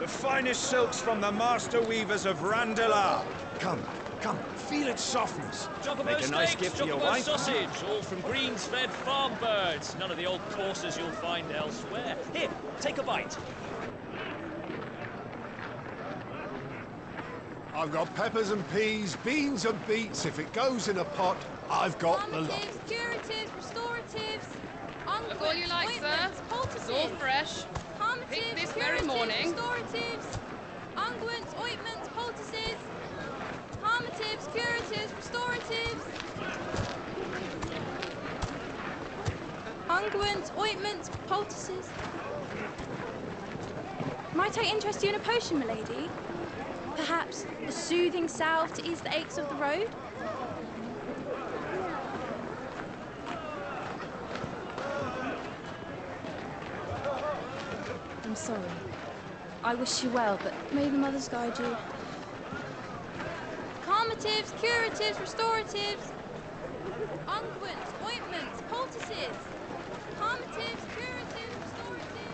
The finest silks from the master weavers of Randalar. Come, come, feel its softness. Chocobo Make a nice steaks, gift for your chocobo wife. sausage, all from greens-fed farm birds. None of the old courses you'll find elsewhere. Here, take a bite. I've got peppers and peas, beans and beets. If it goes in a pot, I've got the lot. Calmatives, curatives, restoratives, Look all you like, sir. It's all fresh. Picked this very morning. Restoratives, unguents, ointments, poultices, calmatives, curatives, restoratives, unguents, ointments, poultices. Might I interest you in a potion, milady? Perhaps a soothing salve to ease the aches of the road? I'm sorry. I wish you well, but may the mothers guide you. Calmatives, curatives, restoratives, unguents, ointments, poultices. Calmatives, curatives, restoratives.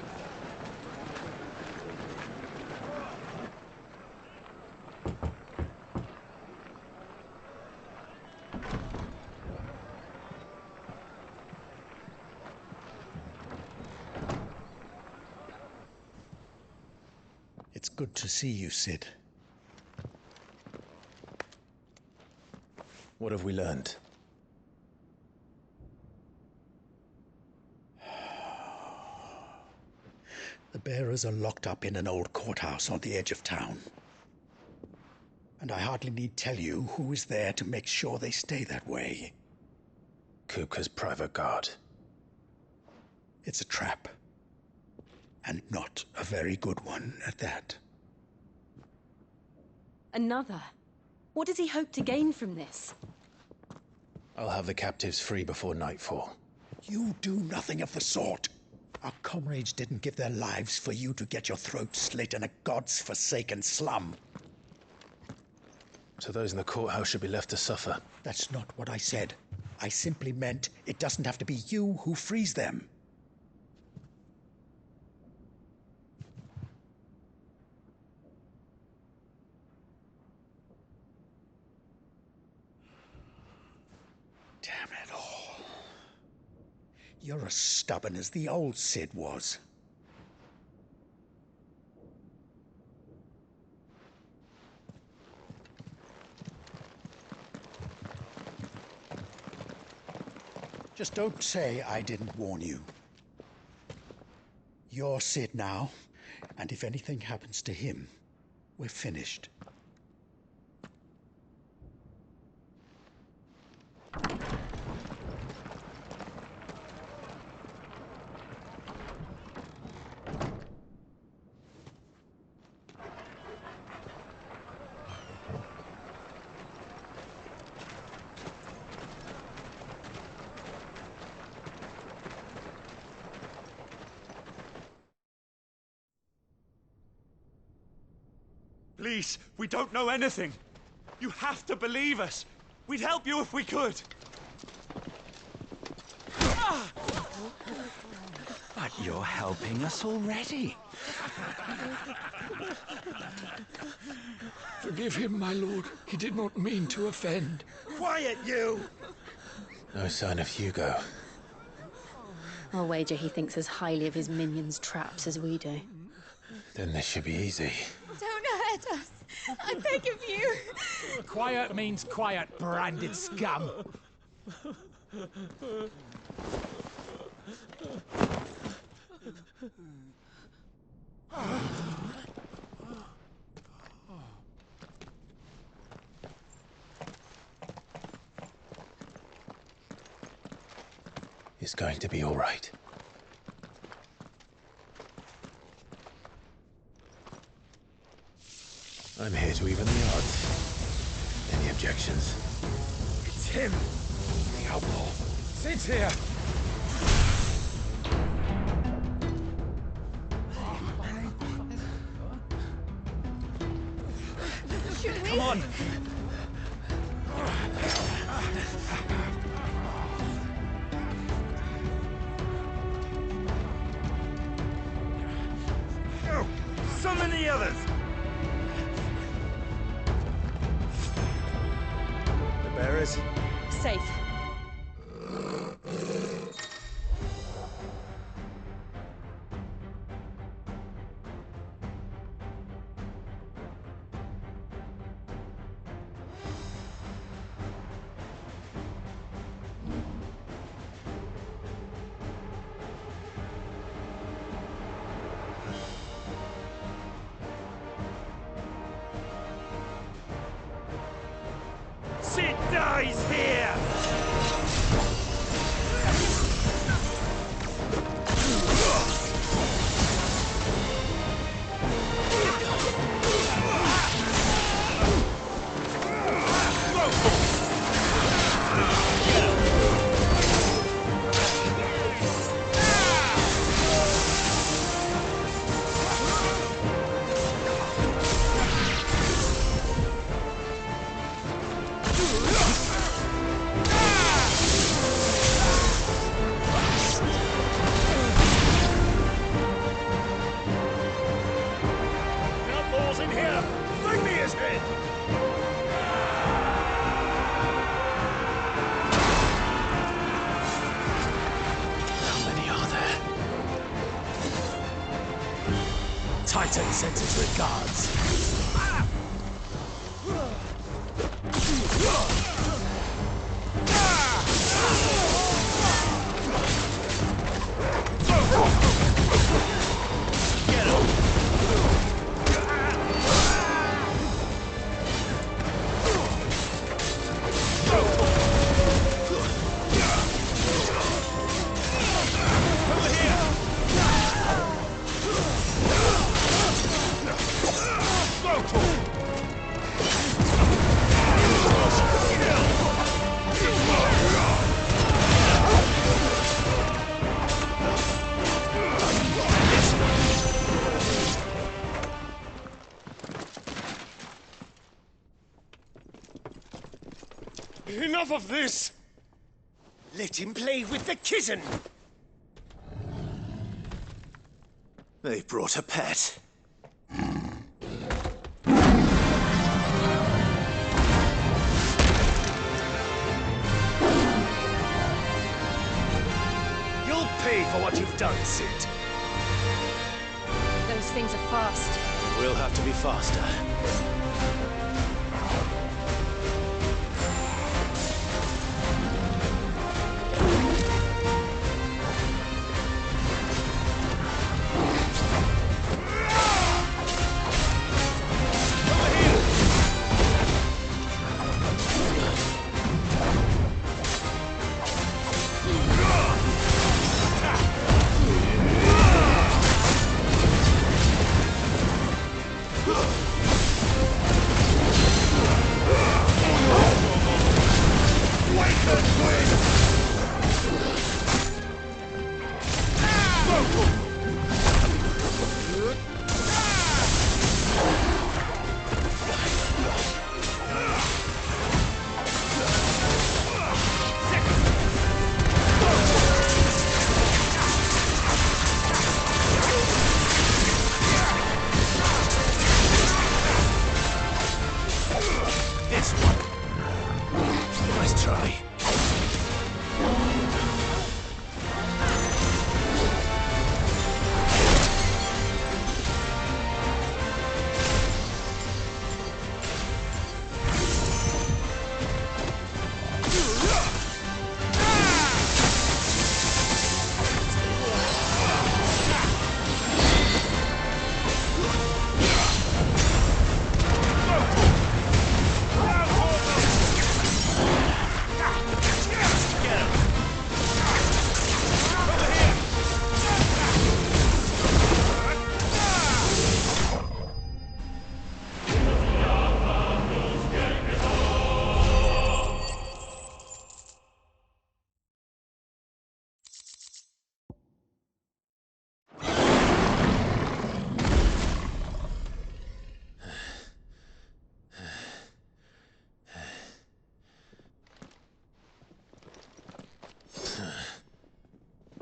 It's good to see you, Cid. What have we learned? The bearers are locked up in an old courthouse on the edge of town. And I hardly need tell you who is there to make sure they stay that way. Kupka's private guard. It's a trap. And not a very good one at that. Another? What does he hope to gain from this? I'll have the captives free before nightfall. You do nothing of the sort. Our comrades didn't give their lives for you to get your throat slit in a god's forsaken slum. So those in the courthouse should be left to suffer. That's not what I said. I simply meant it doesn't have to be you who frees them. Damn it all. You're as stubborn as the old Cid was. Just don't say I didn't warn you. You're Cid now, and if anything happens to him, we're finished. Please, we don't know anything. You have to believe us. We'd help you if we could. But you're helping us already. Forgive him, my lord. He did not mean to offend. Quiet, you! No sign of Hugo. I'll wager he thinks as highly of his minions' traps as we do. Then this should be easy. Don't hurt us. I beg of you. Quiet means quiet, branded scum. It's going to be all right. I'm here to even the odds. Any objections? It's him! The outlaw! Cid's here! Come on! Summon the others! The bearers? Safe. Cid dies here! Titan sends his regards. Enough of this! Let him play with the kitten! They brought a pet. You'll pay for what you've done, Cid. Those things are fast. We'll have to be faster.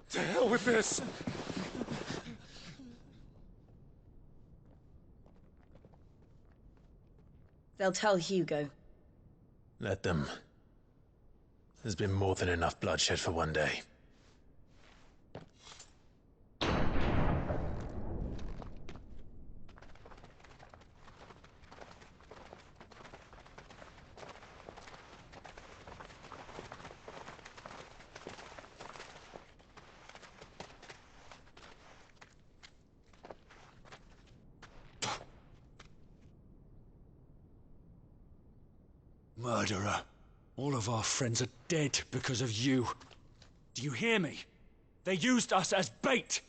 To hell with this! They'll tell Hugo. Let them. There's been more than enough bloodshed for one day. Murderer. All of our friends are dead because of you. Do you hear me? They used us as bait.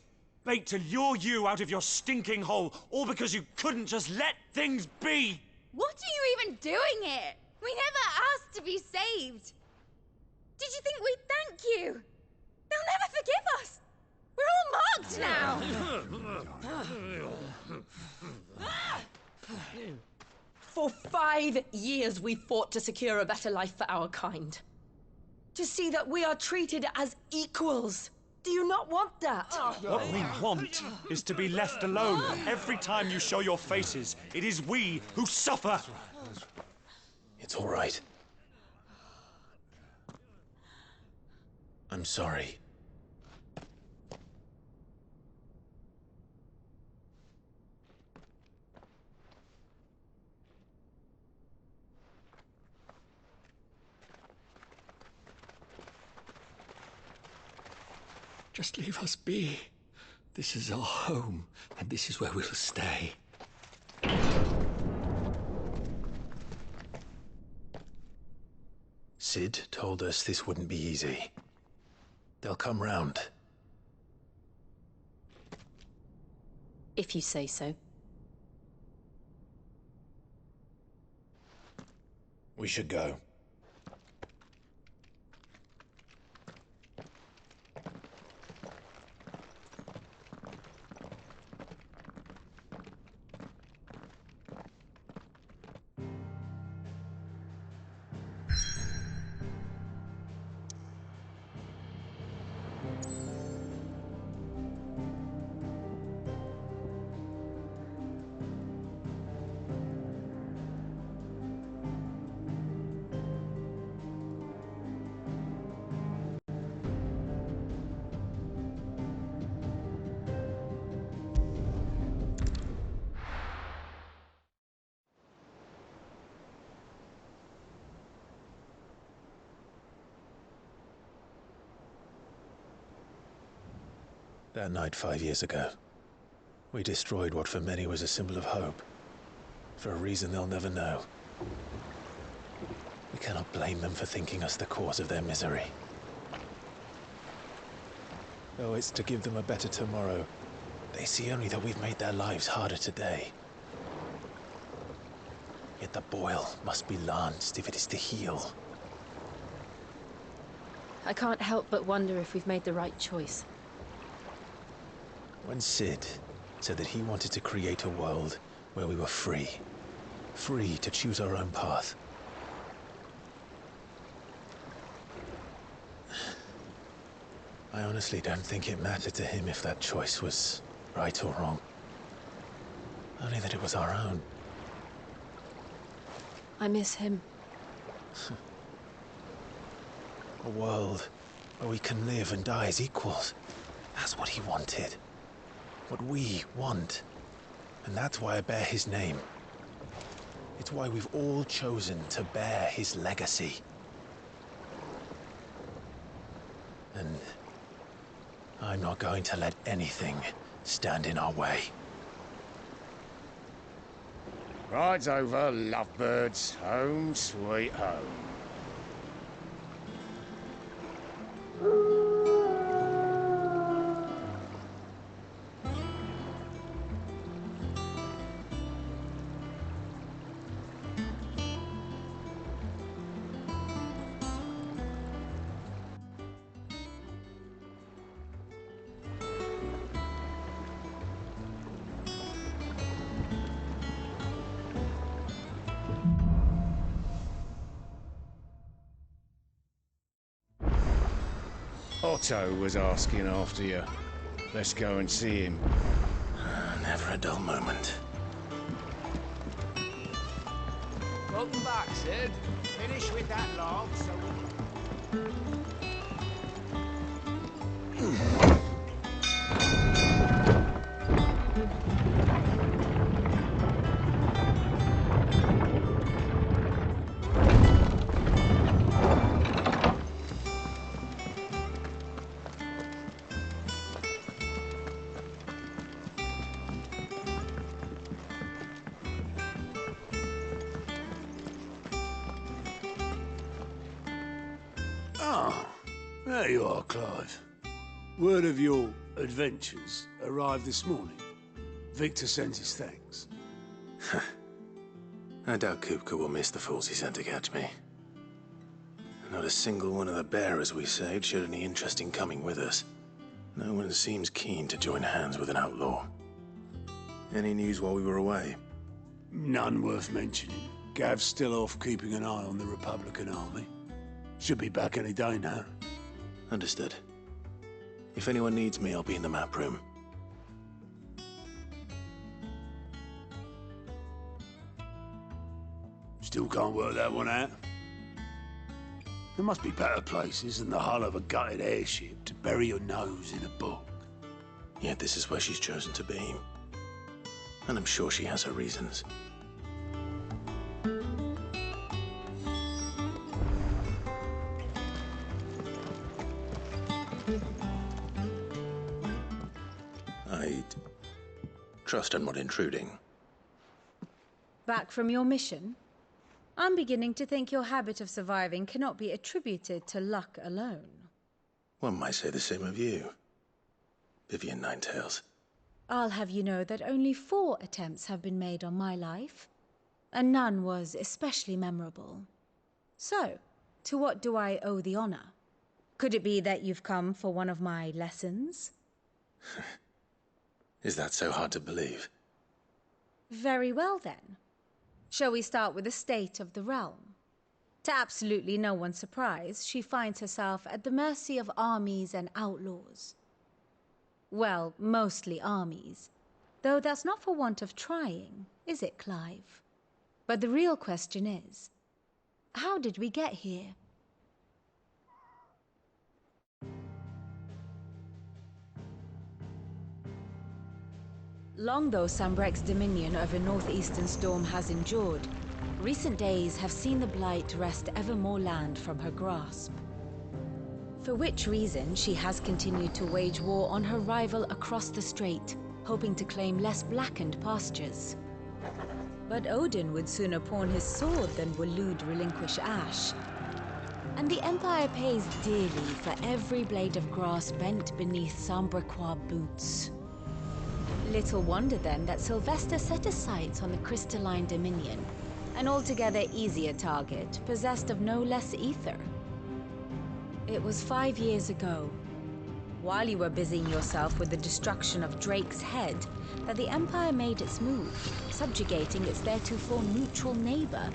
Bait to lure you out of your stinking hole, all because you couldn't just let things be. What are you even doing here? We never asked to be saved. Did you think we'd thank you? They'll never forgive us. We're all marked now. For 5 years we fought to secure a better life for our kind. To see that we are treated as equals. Do you not want that? What we want is to be left alone. Every time you show your faces, it is we who suffer. It's all right. I'm sorry. Just leave us be. This is our home, and this is where we'll stay. Cid told us this wouldn't be easy. They'll come round. If you say so. We should go. That night 5 years ago, we destroyed what for many was a symbol of hope. For a reason they'll never know. We cannot blame them for thinking us the cause of their misery. Though it's to give them a better tomorrow, they see only that we've made their lives harder today. Yet the boil must be lanced if it is to heal. I can't help but wonder if we've made the right choice. When Cid said that he wanted to create a world where we were free. Free to choose our own path. I honestly don't think it mattered to him if that choice was right or wrong. Only that it was our own. I miss him. A world where we can live and die as equals. That's what he wanted. What we want. And that's why I bear his name. It's why we've all chosen to bear his legacy. And I'm not going to let anything stand in our way. Ride's over, lovebirds. Home sweet home. Otto was asking after you. Let's go and see him. Never a dull moment. Welcome back, Cid. Finish with that log, so There you are, Clive. Word of your adventures arrived this morning. Victor sends his thanks. I doubt Kupka will miss the fools he sent to catch me. Not a single one of the bearers we saved showed any interest in coming with us. No one seems keen to join hands with an outlaw. Any news while we were away? None worth mentioning. Gav's still off keeping an eye on the Republican army. Should be back any day now. Understood. If anyone needs me, I'll be in the map room. Still can't work that one out. There must be better places than the hull of a gutted airship to bury your nose in a book. Yet this is where she's chosen to be. And I'm sure she has her reasons. I'd trust I'm not intruding. Back from your mission? I'm beginning to think your habit of surviving cannot be attributed to luck alone. One might say the same of you, Vivian Ninetails. I'll have you know that only 4 attempts have been made on my life, and none was especially memorable. So, to what do I owe the honor? Could it be that you've come for one of my lessons? Is that so hard to believe? Very well then. Shall we start with the state of the realm? To absolutely no one's surprise, she finds herself at the mercy of armies and outlaws. Well, mostly armies. Though that's not for want of trying, is it, Clive? But the real question is, how did we get here? Long though Sambrek's dominion over northeastern Storm has endured, recent days have seen the Blight wrest ever more land from her grasp. For which reason she has continued to wage war on her rival across the strait, hoping to claim less blackened pastures. But Odin would sooner pawn his sword than Waloed relinquish Ash. And the Empire pays dearly for every blade of grass bent beneath Sambrequois boots. Little wonder then that Sylvester set his sights on the crystalline dominion, an altogether easier target, possessed of no less ether. It was 5 years ago, while you were busying yourself with the destruction of Drake's head, that the Empire made its move, subjugating its theretofore neutral neighbor.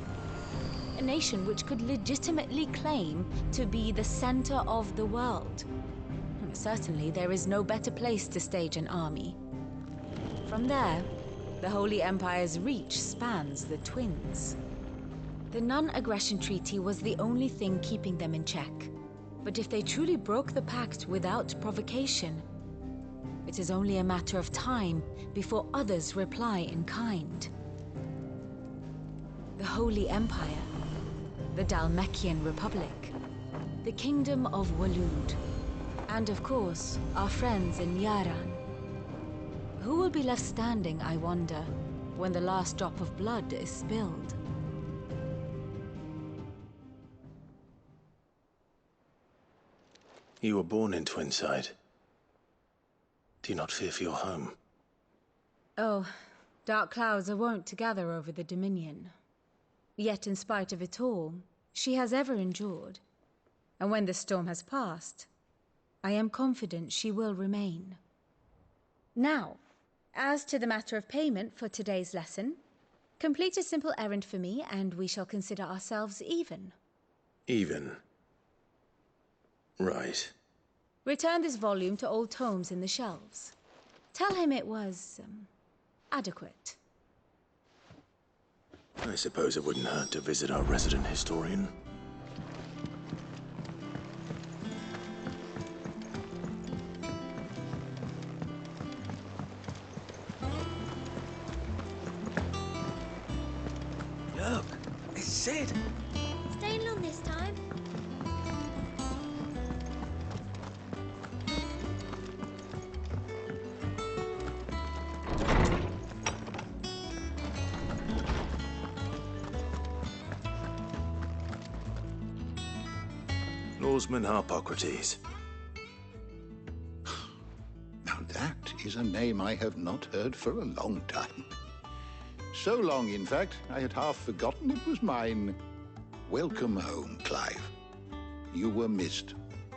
A nation which could legitimately claim to be the center of the world. Certainly there is no better place to stage an army. From there, the Holy Empire's reach spans the Twins. The non-aggression treaty was the only thing keeping them in check. But if they truly broke the pact without provocation, it is only a matter of time before others reply in kind. The Holy Empire, the Dhalmekian Republic, the Kingdom of Waloed, and of course, our friends in Yaran. Who will be left standing, I wonder, when the last drop of blood is spilled? You were born in Twinside. Do you not fear for your home? Oh, dark clouds are wont to gather over the Dominion. Yet in spite of it all, she has ever endured. And when the storm has passed, I am confident she will remain. Now, as to the matter of payment for today's lesson, complete a simple errand for me and we shall consider ourselves even. Even? Right. Return this volume to old tomes in the shelves. Tell him it was, adequate. I suppose it wouldn't hurt to visit our resident historian. Look, it's Cid. Staying long this time. Lawsman Harpocrates. Now that is a name I have not heard for a long time. So long, in fact, I had half forgotten it was mine. Welcome home, Clive. You were missed,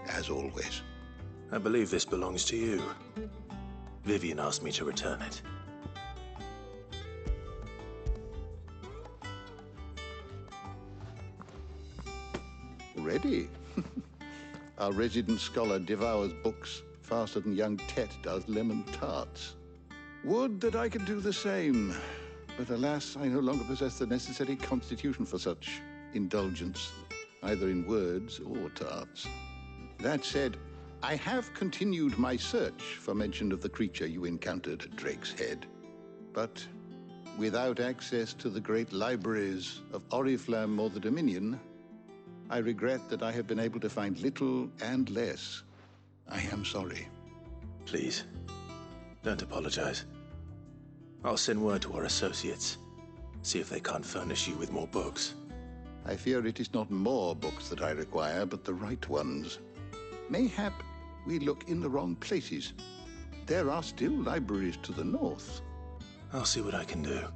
as always. I believe this belongs to you. Vivian asked me to return it. Ready? Our resident scholar devours books faster than young Tet does lemon tarts. Would that I could do the same. But alas, I no longer possess the necessary constitution for such indulgence, either in words or tarts. That said, I have continued my search for mention of the creature you encountered at Drake's Head. But without access to the great libraries of Oriflamme or the Dominion, I regret that I have been able to find little and less. I am sorry. Please, don't apologize. I'll send word to our associates. See if they can't furnish you with more books. I fear it is not more books that I require, but the right ones. Mayhap we look in the wrong places. There are still libraries to the north. I'll see what I can do.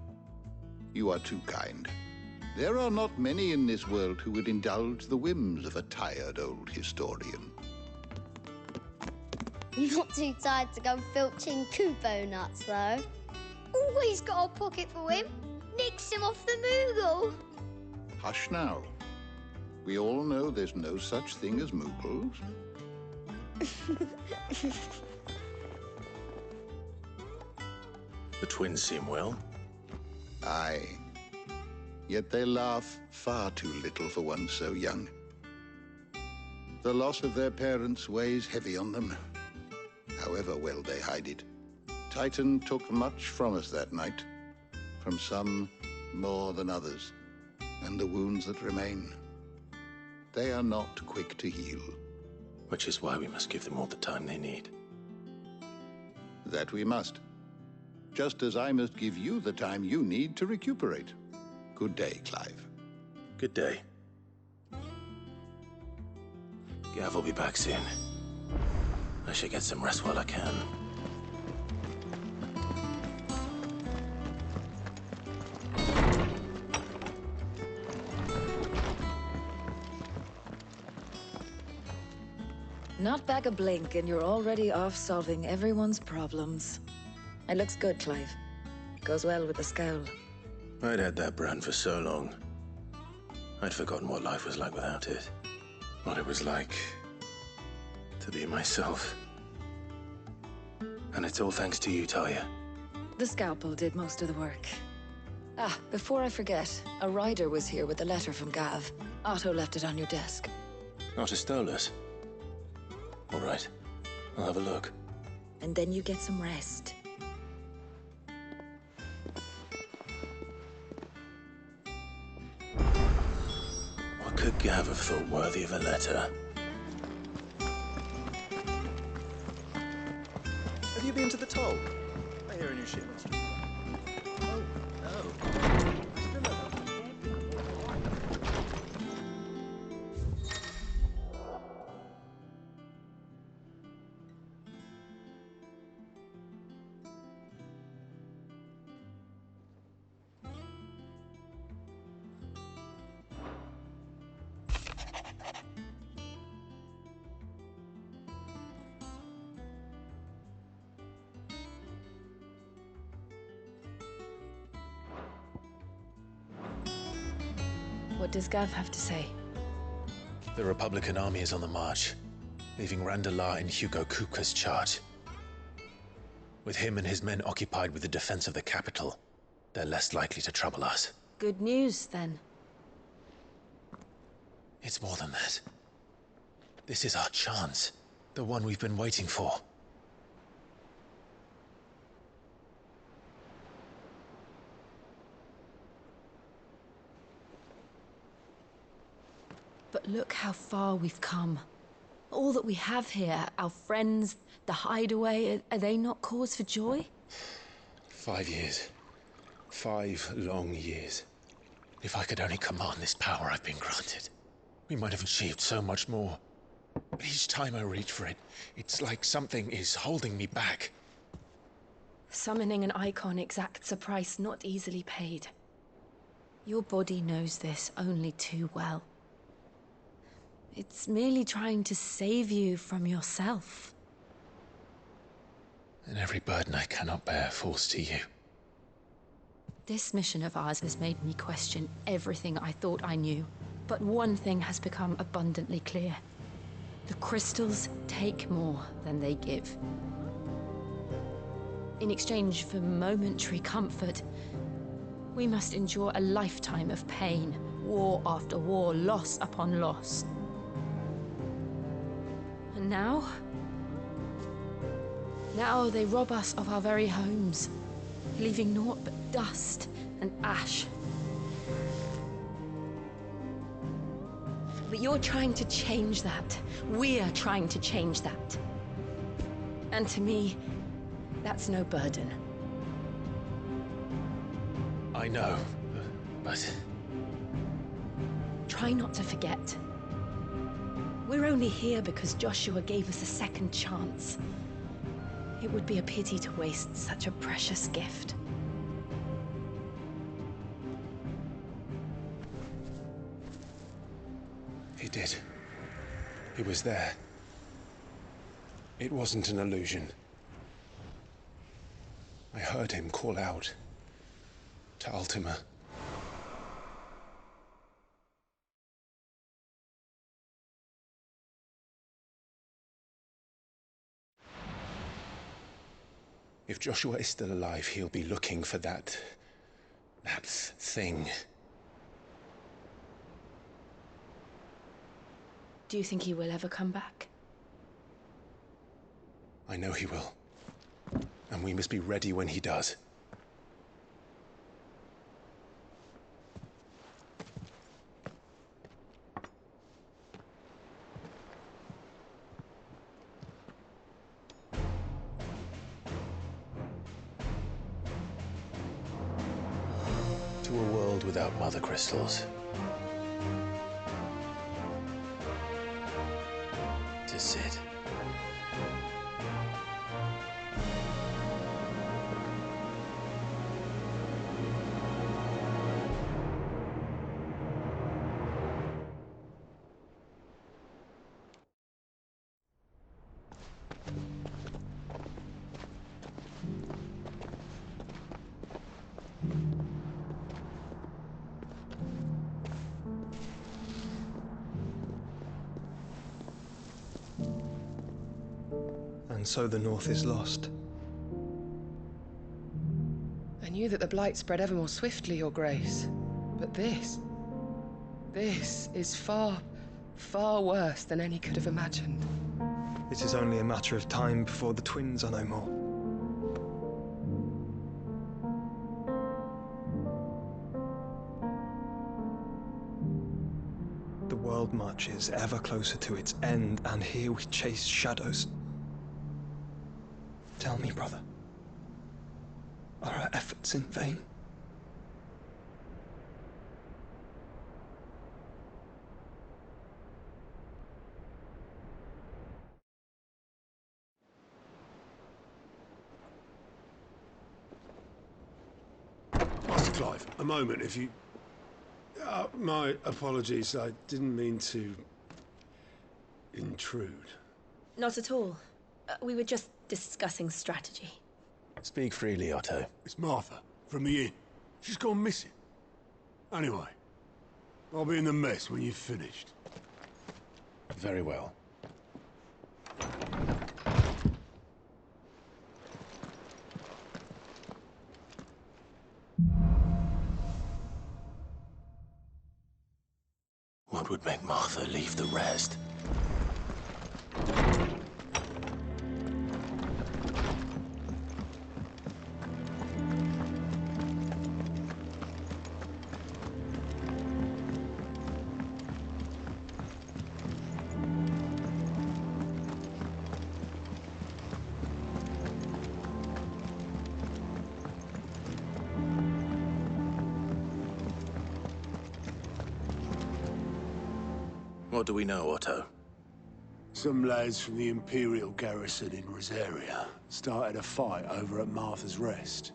You are too kind. There are not many in this world who would indulge the whims of a tired old historian. Not too tired to go filching Kupo nuts, though. Always got a pocket for him. Nicks him off the Moogle. Hush now. We all know there's no such thing as Moogles. The twins seem well. Aye. Yet they laugh far too little for one so young. The loss of their parents weighs heavy on them, however well they hide it. Titan took much from us that night, from some more than others, and the wounds that remain, they are not quick to heal. Which is why we must give them all the time they need. That we must. Just as I must give you the time you need to recuperate. Good day, Clive. Good day. Gav will be back soon. I should get some rest while I can. Not back a blink, and you're already off solving everyone's problems. It looks good, Clive. Goes well with the scowl. I'd had that brand for so long. I'd forgotten what life was like without it. What it was like to be myself. And it's all thanks to you, Tarja. The scalpel did most of the work. Ah, before I forget, a rider was here with a letter from Gav. Otto left it on your desk. Otto stole it. All right, I'll have a look. And then you get some rest. What could Gav have thought worthy of a letter? Have you been to the toll? I hear a new ship must have. Oh, no. What does Gav have to say? The Republican army is on the march, leaving Randalar in Hugo Kupka's charge. With him and his men occupied with the defense of the capital, they're less likely to trouble us. Good news, then. It's more than that. This is our chance. The one we've been waiting for. But look how far we've come. All that we have here, our friends, the Hideaway, are they not cause for joy? 5 years. 5 long years. If I could only command this power I've been granted, we might have achieved so much more. But each time I reach for it, it's like something is holding me back. Summoning an icon exacts a price not easily paid. Your body knows this only too well. It's merely trying to save you from yourself. And every burden I cannot bear falls to you. This mission of ours has made me question everything I thought I knew. But one thing has become abundantly clear. The crystals take more than they give. In exchange for momentary comfort, we must endure a lifetime of pain, war after war, loss upon loss. And now they rob us of our very homes, leaving naught but dust and ash. But you're trying to change that. We're trying to change that. And to me, that's no burden. I know, but... Try not to forget. We're only here because Joshua gave us a second chance. It would be a pity to waste such a precious gift. He did. He was there. It wasn't an illusion. I heard him call out to Ultima. If Joshua is still alive, he'll be looking for that thing. Do you think he will ever come back? I know he will. And we must be ready when he does. To a world without mother crystals. To Cid. And so the North is lost. I knew that the Blight spread ever more swiftly, Your Grace. But this is far, far worse than any could have imagined. It is only a matter of time before the twins are no more. The world marches ever closer to its end, and here we chase shadows. Tell me, brother, are our efforts in vain? Master Clive, a moment, if you... my apologies, I didn't mean to... intrude. Not at all. We were just discussing strategy. Speak freely, Otto. It's Martha, from the inn. She's gone missing. Anyway, I'll be in the mess when you've finished. Very well. would make Martha leave the rest. What do we know, Otto? Some lads from the Imperial garrison in Rosaria started a fight over at Martha's Rest.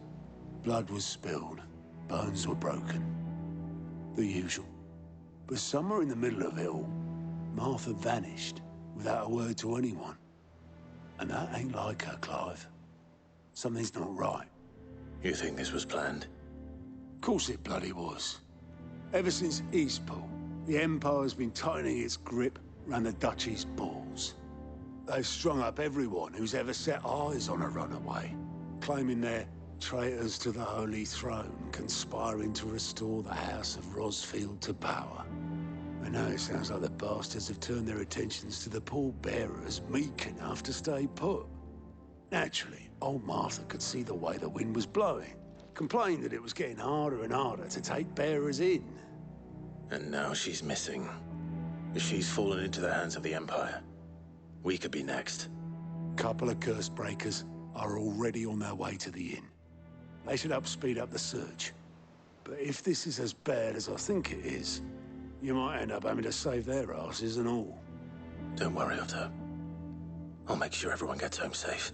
Blood was spilled, bones were broken. The usual. But somewhere in the middle of it all, Martha vanished without a word to anyone. And that ain't like her, Clive. Something's not right. You think this was planned? Of course it bloody was. Ever since Eastpool, the Empire's been tightening its grip round the Duchy's balls. They've strung up everyone who's ever set eyes on a runaway, claiming they're traitors to the Holy Throne, conspiring to restore the House of Rosfield to power. And now it sounds like the bastards have turned their attentions to the pallbearers meek enough to stay put. Naturally, old Martha could see the way the wind was blowing, complained that it was getting harder and harder to take bearers in. And now she's missing. If she's fallen into the hands of the Empire, we could be next. Couple of Cursebreakers are already on their way to the inn. They should help speed up the search. But if this is as bad as I think it is, you might end up having to save their asses and all. Don't worry, Otto. I'll make sure everyone gets home safe.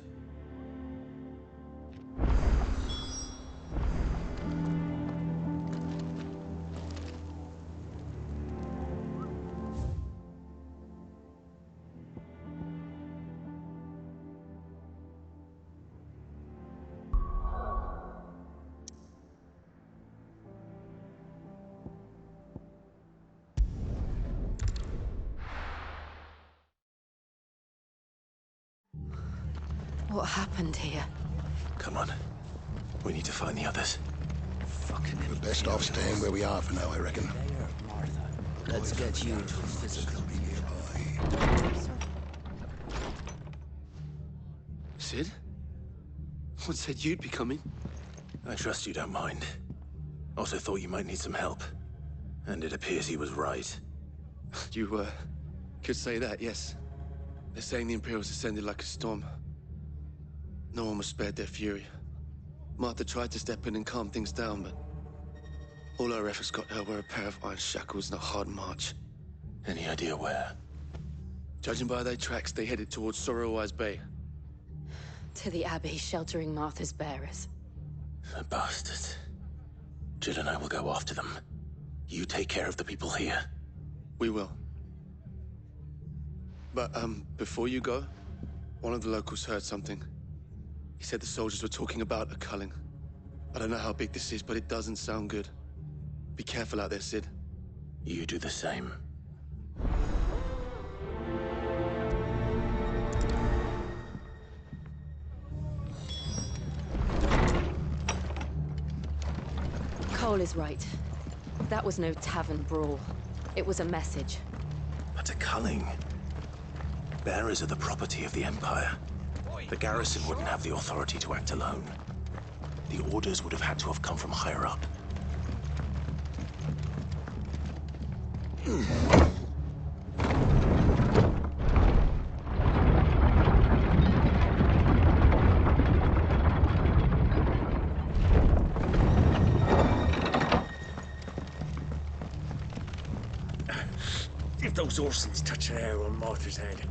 What happened here? Come on. We need to find the others. We're best off staying where we are for now, I reckon. Let's get you to physical. Cid? What said you'd be coming? I trust you don't mind. Also thought you might need some help. And it appears he was right. You, could say that, yes. They're saying the Imperials descended like a storm. No one was spared their fury. Martha tried to step in and calm things down, but all our efforts got her were a pair of iron shackles and a hard march. Any idea where? Judging by their tracks, they headed towards Sorrowwise Bay. To the Abbey sheltering Martha's bearers. The bastards. Jill and I will go after them. You take care of the people here. We will. But, before you go, one of the locals heard something. He said the soldiers were talking about a culling. I don't know how big this is, but it doesn't sound good. Be careful out there, Cid. You do the same. Cole is right. That was no tavern brawl. It was a message. But a culling? Bearers are the property of the Empire. The garrison wouldn't have the authority to act alone. The orders would have had to have come from higher up. If those Orsons touch an arrow on Martha's head.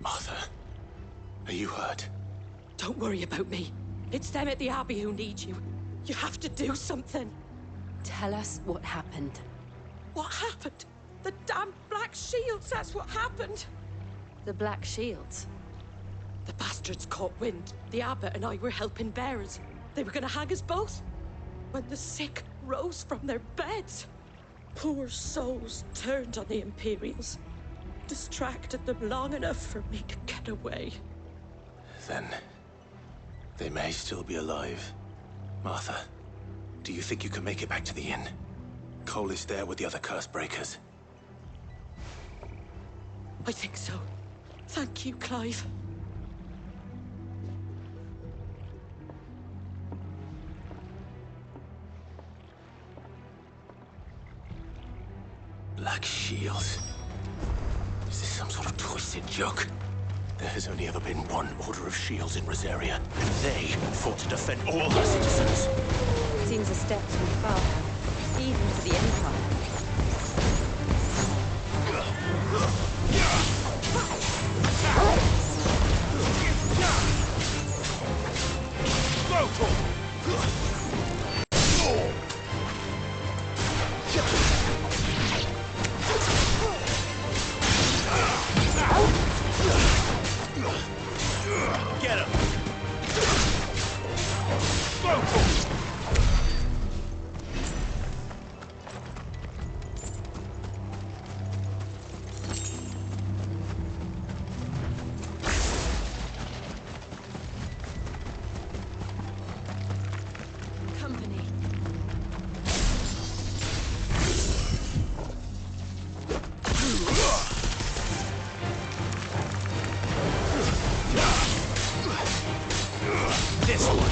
Martha, are you hurt? Don't worry about me. It's them at the Abbey who need you. You have to do something. Tell us what happened. What happened? The damn Black Shields, that's what happened. The Black Shields? The bastards caught wind. The abbot and I were helping bearers. They were gonna hang us both. When the sick rose from their beds, poor souls turned on the Imperials. Distracted them long enough for me to get away. Then they may still be alive. Martha, do you think you can make it back to the inn? Cole is there with the other Cursebreakers. I think so. Thank you, Clive. Black Shields? Is this some sort of twisted joke? There has only ever been one Order of Shields in Rosaria, and they fought to defend all her citizens. Seems a step too far, even for the Empire. Get him! Company. This one.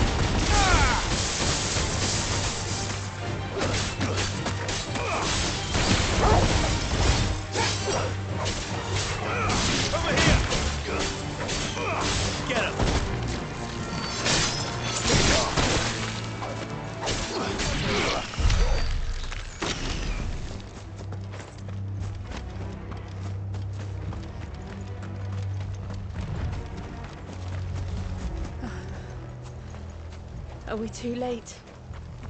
Over here. Get him. Are we too late?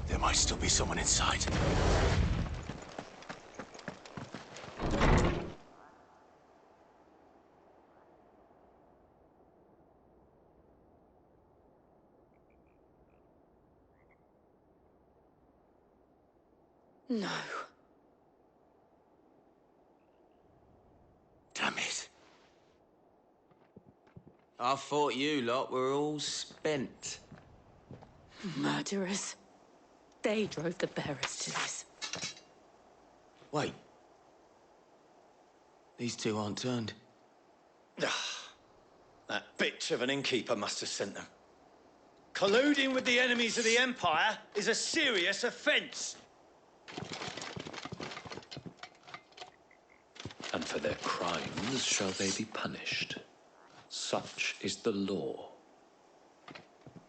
There might still be someone inside. No. Damn it. I thought you lot were all spent. Murderers. They drove the bearers to this. Wait. These two aren't turned. That bitch of an innkeeper must have sent them. Colluding with the enemies of the Empire is a serious offense. And for their crimes shall they be punished. Such is the law.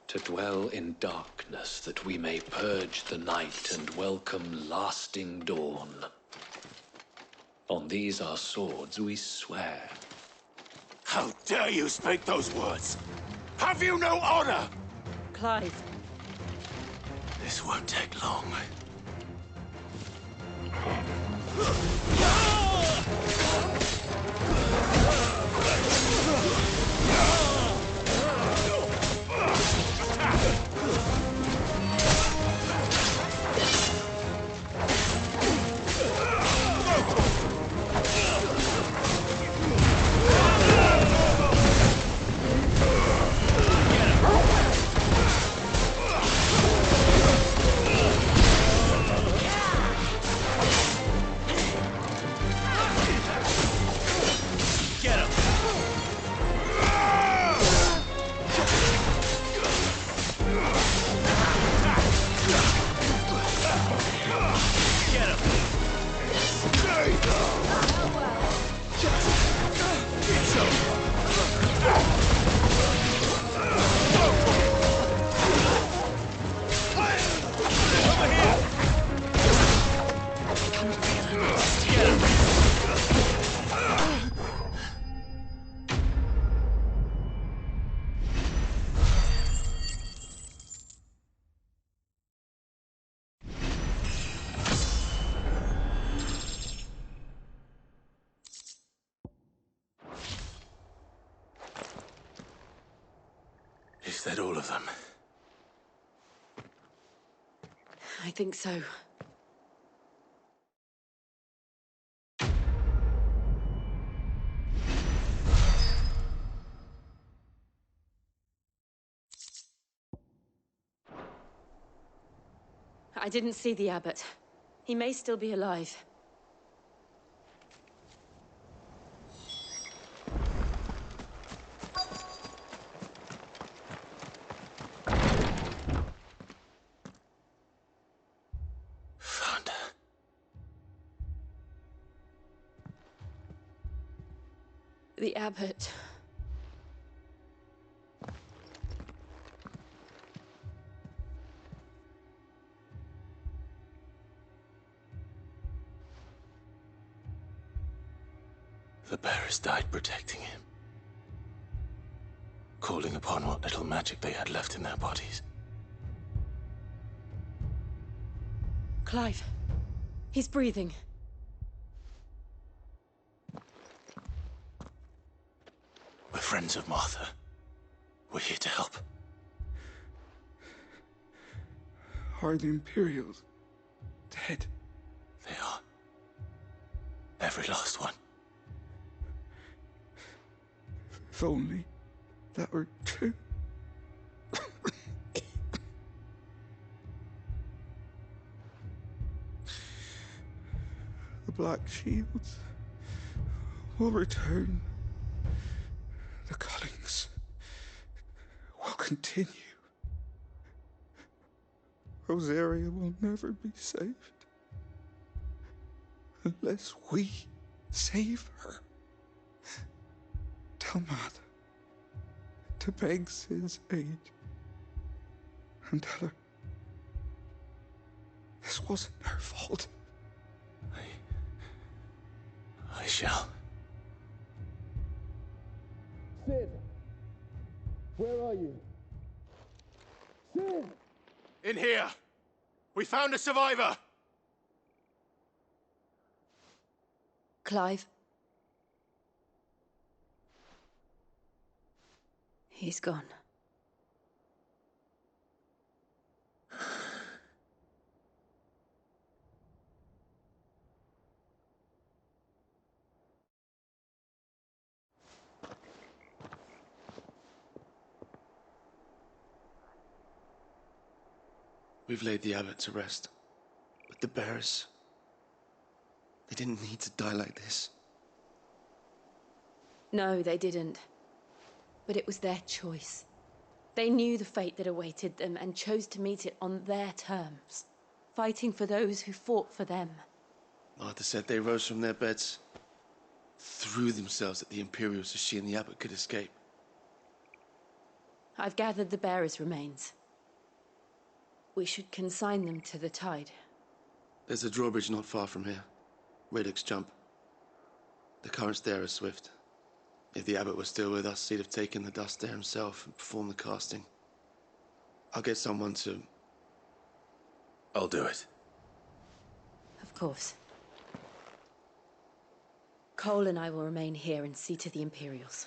To dwell in darkness that we may purge the night and welcome lasting dawn. On these our swords we swear. How dare you speak those words? Have you no honor? Clive. This won't take long. Is that all of them? I think so. I didn't see the abbot. He may still be alive. Found her. The abbot. The bearers died protecting him. Calling upon what little magic they had left in their bodies. Clive. He's breathing. We're friends of Martha. We're here to help. Are the Imperials dead? They are. Every last one. If only that were true. The Black Shields will return. The cullings will continue. Rosaria will never be saved unless we save her. Tell Martha to beg Cid's aid and tell her this wasn't her fault. I shall. Cid! Where are you? Cid! In here! We found a survivor! Clive. He's gone. We've laid the abbot to rest. But the bearers... they didn't need to die like this. No, they didn't. But it was their choice. They knew the fate that awaited them and chose to meet it on their terms, fighting for those who fought for them. Martha said they rose from their beds, threw themselves at the Imperials so she and the abbot could escape. I've gathered the bearers' remains. We should consign them to the tide. There's a drawbridge not far from here. Radix Jump. The currents there are swift. If the abbot was still with us, he'd have taken the dust there himself and performed the casting. I'll get someone to... I'll do it. Of course. Cole and I will remain here and see to the Imperials.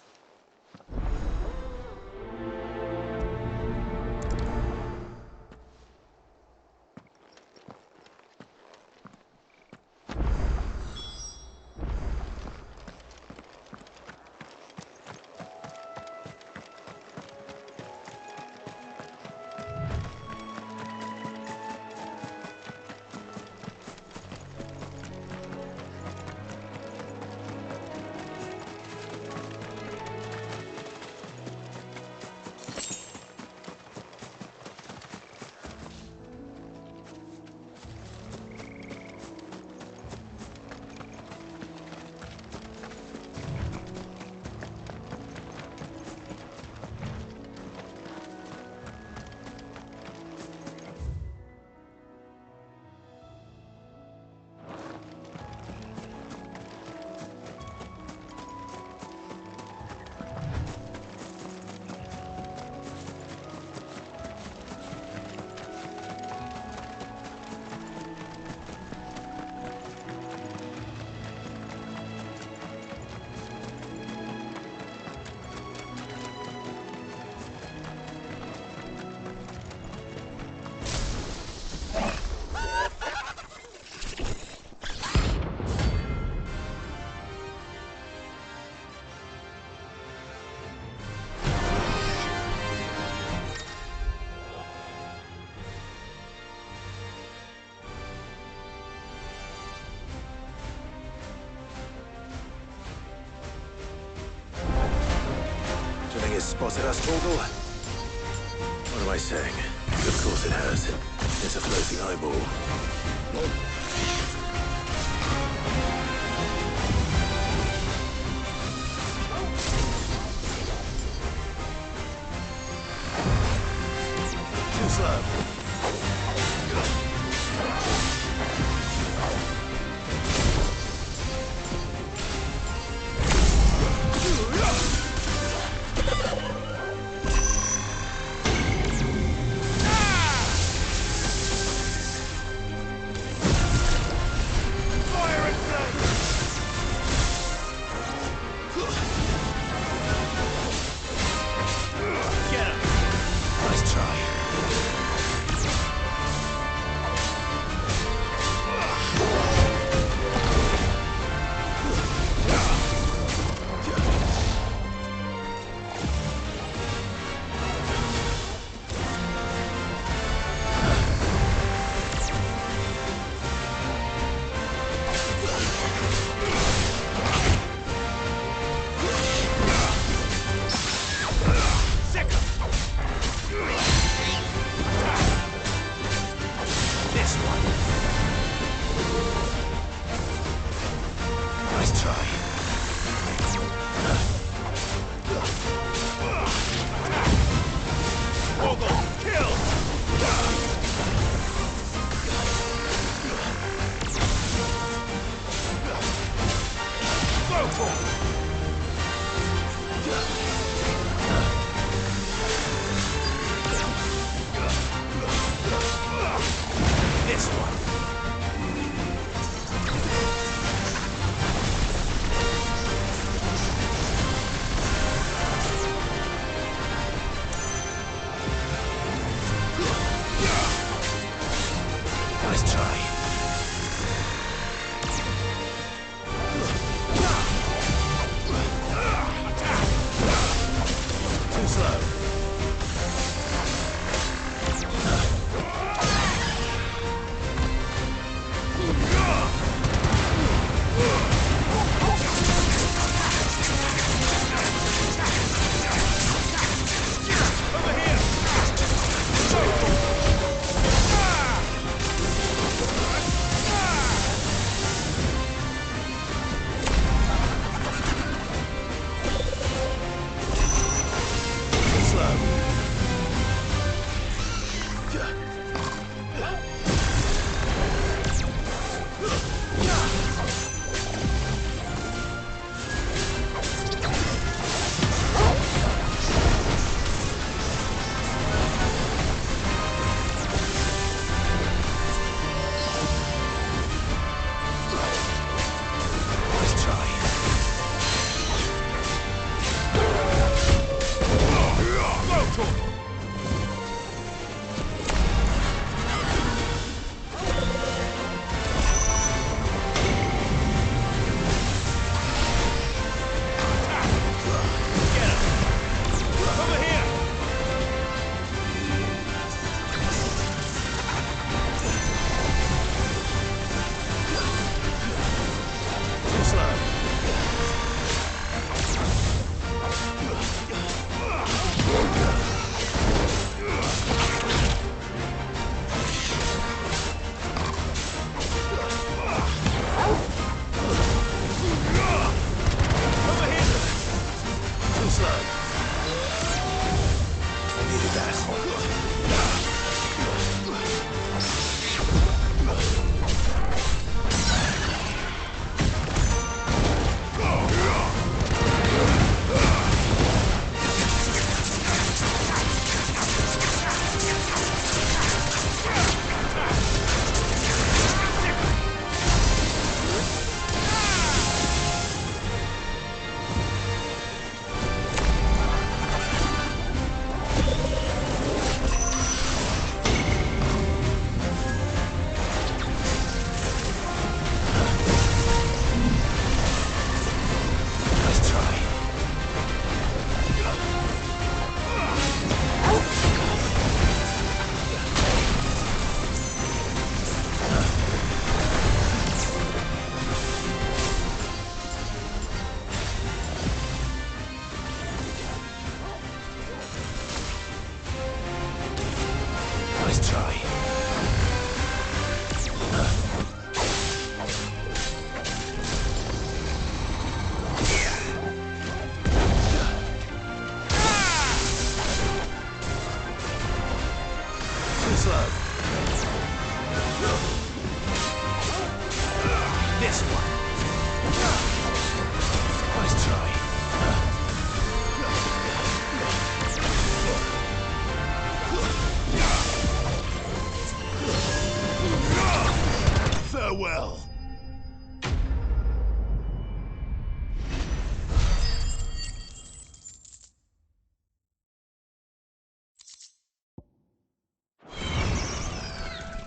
has spotted us, Torgal. What am I saying? Of course it has. It's a floating eyeball. Too slow.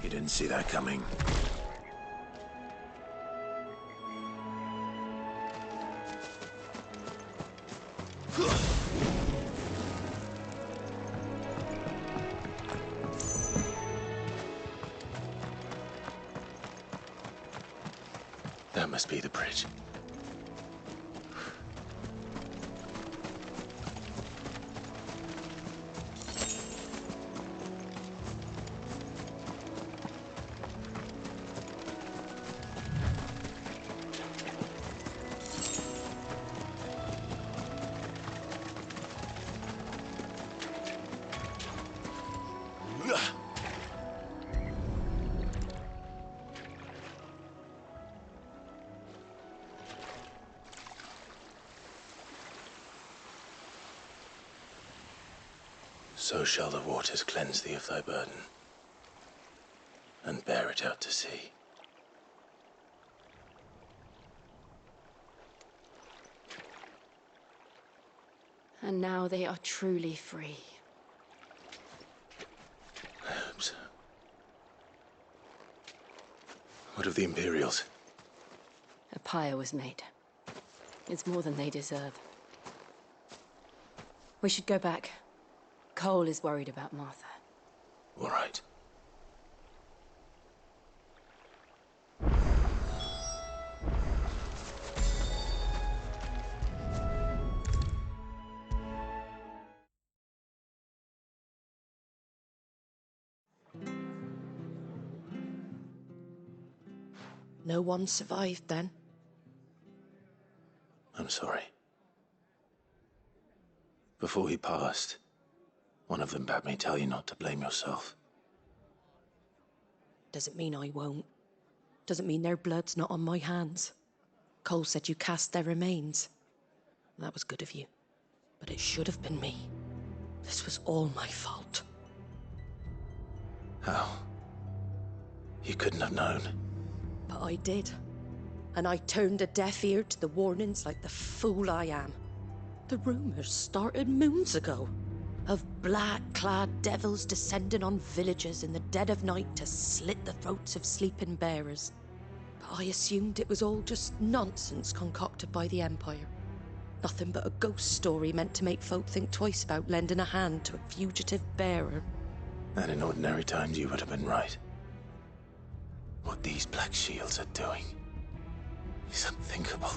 You didn't see that coming. That must be the bridge. So shall the waters cleanse thee of thy burden, and bear it out to sea. And now they are truly free. I hope so. What of the Imperials? A pyre was made. It's more than they deserve. We should go back. Cole is worried about Martha. All right. No one survived then? I'm sorry. Before he passed, one of them bade me tell you not to blame yourself. Doesn't mean I won't. Doesn't mean their blood's not on my hands. Cole said you cast their remains. That was good of you. But it should have been me. This was all my fault. How? You couldn't have known. But I did. And I turned a deaf ear to the warnings like the fool I am. The rumors started moons ago. Of black-clad devils descending on villages in the dead of night to slit the throats of sleeping bearers. But I assumed it was all just nonsense concocted by the Empire. Nothing but a ghost story meant to make folk think twice about lending a hand to a fugitive bearer. And in ordinary times you would have been right. What these Black Shields are doing is unthinkable.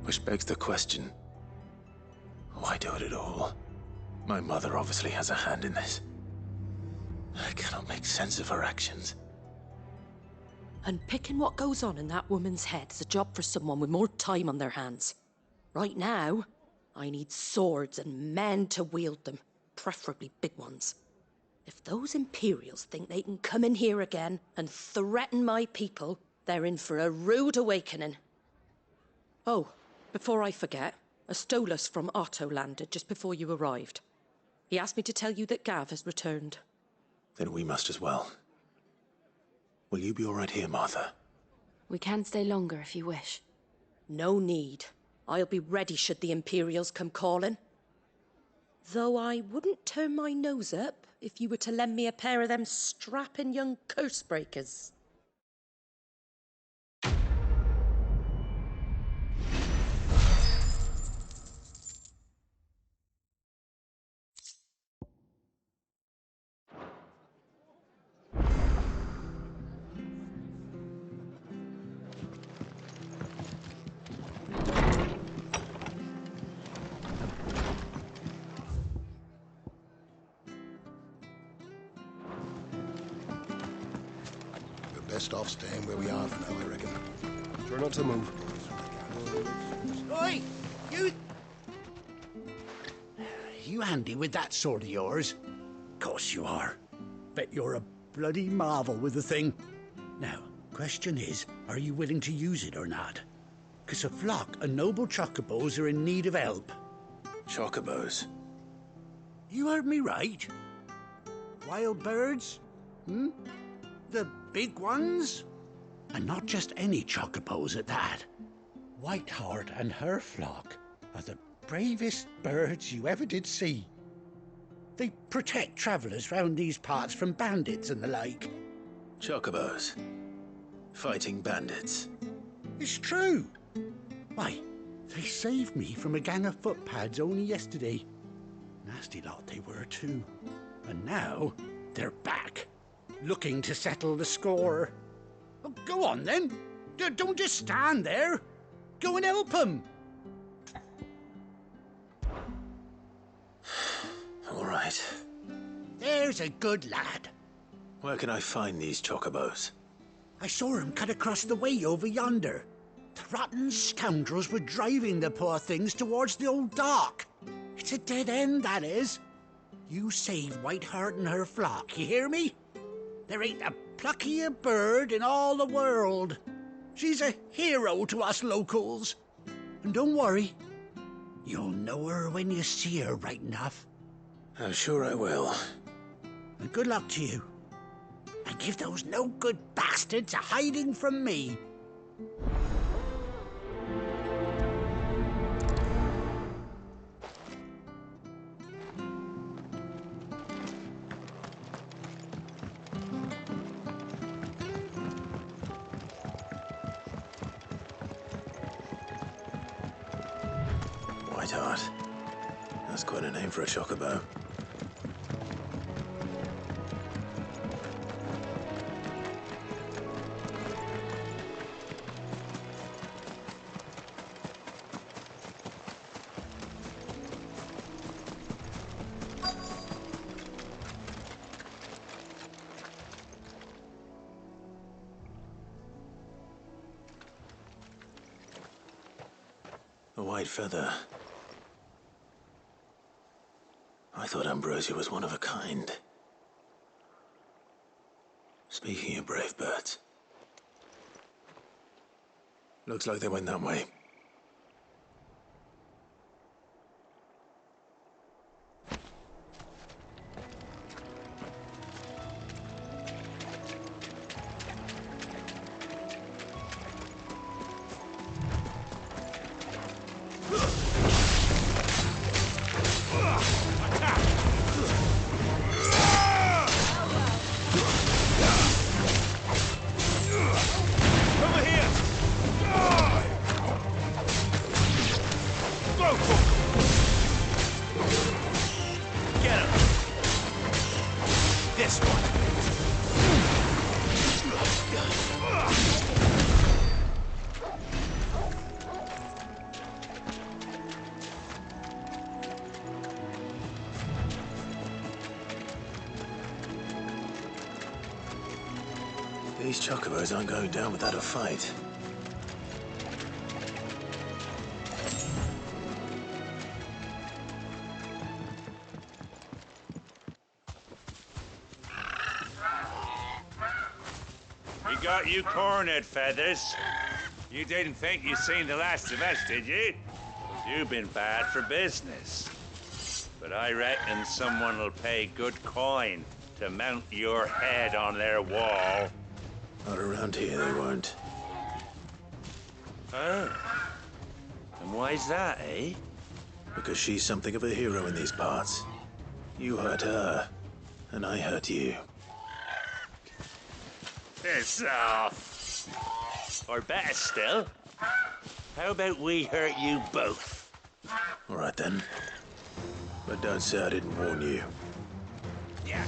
Which begs the question, why do it at all? My mother obviously has a hand in this. I cannot make sense of her actions. Unpicking what goes on in that woman's head is a job for someone with more time on their hands. Right now, I need swords and men to wield them, preferably big ones. If those Imperials think they can come in here again and threaten my people, they're in for a rude awakening. Oh, before I forget, a Stolas from Otto landed just before you arrived. He asked me to tell you that Gav has returned. Then we must as well. Will you be all right here, Martha? We can stay longer if you wish. No need. I'll be ready should the Imperials come calling. Though I wouldn't turn my nose up if you were to lend me a pair of them strapping young Cursebreakers. Best off staying where we are for now, I reckon. Try not to move. Oi! You handy with that sword of yours? Course you are. Bet you're a bloody marvel with the thing. Now, question is, are you willing to use it or not? 'Cause a flock of noble chocobos are in need of help. Chocobos? You heard me right. Wild birds? Hmm? The big ones? And not just any chocobos at that. Whiteheart and her flock are the bravest birds you ever did see. They protect travellers round these parts from bandits and the like. Chocobos. Fighting bandits. It's true. Why, they saved me from a gang of footpads only yesterday. Nasty lot they were too. And now, they're back, looking to settle the score. Oh, go on then. Don't just stand there. Go and help them. All right. There's a good lad. Where can I find these chocobos? I saw him cut across the way over yonder. The rotten scoundrels were driving the poor things towards the old dock. It's a dead end, that is. You save Whiteheart and her flock, you hear me? There ain't a pluckier bird in all the world. She's a hero to us locals. And don't worry, you'll know her when you see her right enough. I'm sure I will. And good luck to you. And give those no-good bastards a hiding from me. Whiteheart. That's quite a name for a chocobo. A white feather. I thought Ambrosia was one of a kind. Speaking of brave birds. Looks like they went that way. These chocobos aren't going down without a fight. We got you cornered, Feathers. You didn't think you'd seen the last of us, did you? You've been bad for business. But I reckon someone will pay good coin to mount your head on their wall. Not around here, they won't. Oh. And why's that, eh? Because she's something of a hero in these parts. You hurt her, and I hurt you. Piss off. Or better still, how about we hurt you both? All right then. But don't say I didn't warn you. Yeah.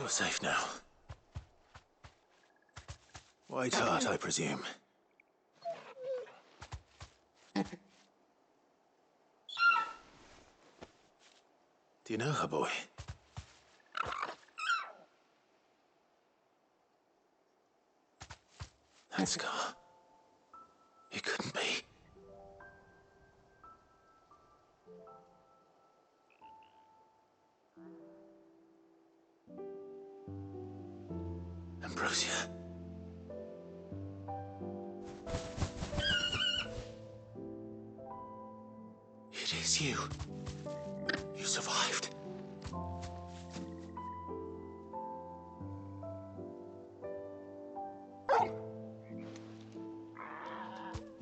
You're safe now. White Hart, I presume. Do you know her, boy? That scar. It couldn't be. Ambrosia. It is you. You survived.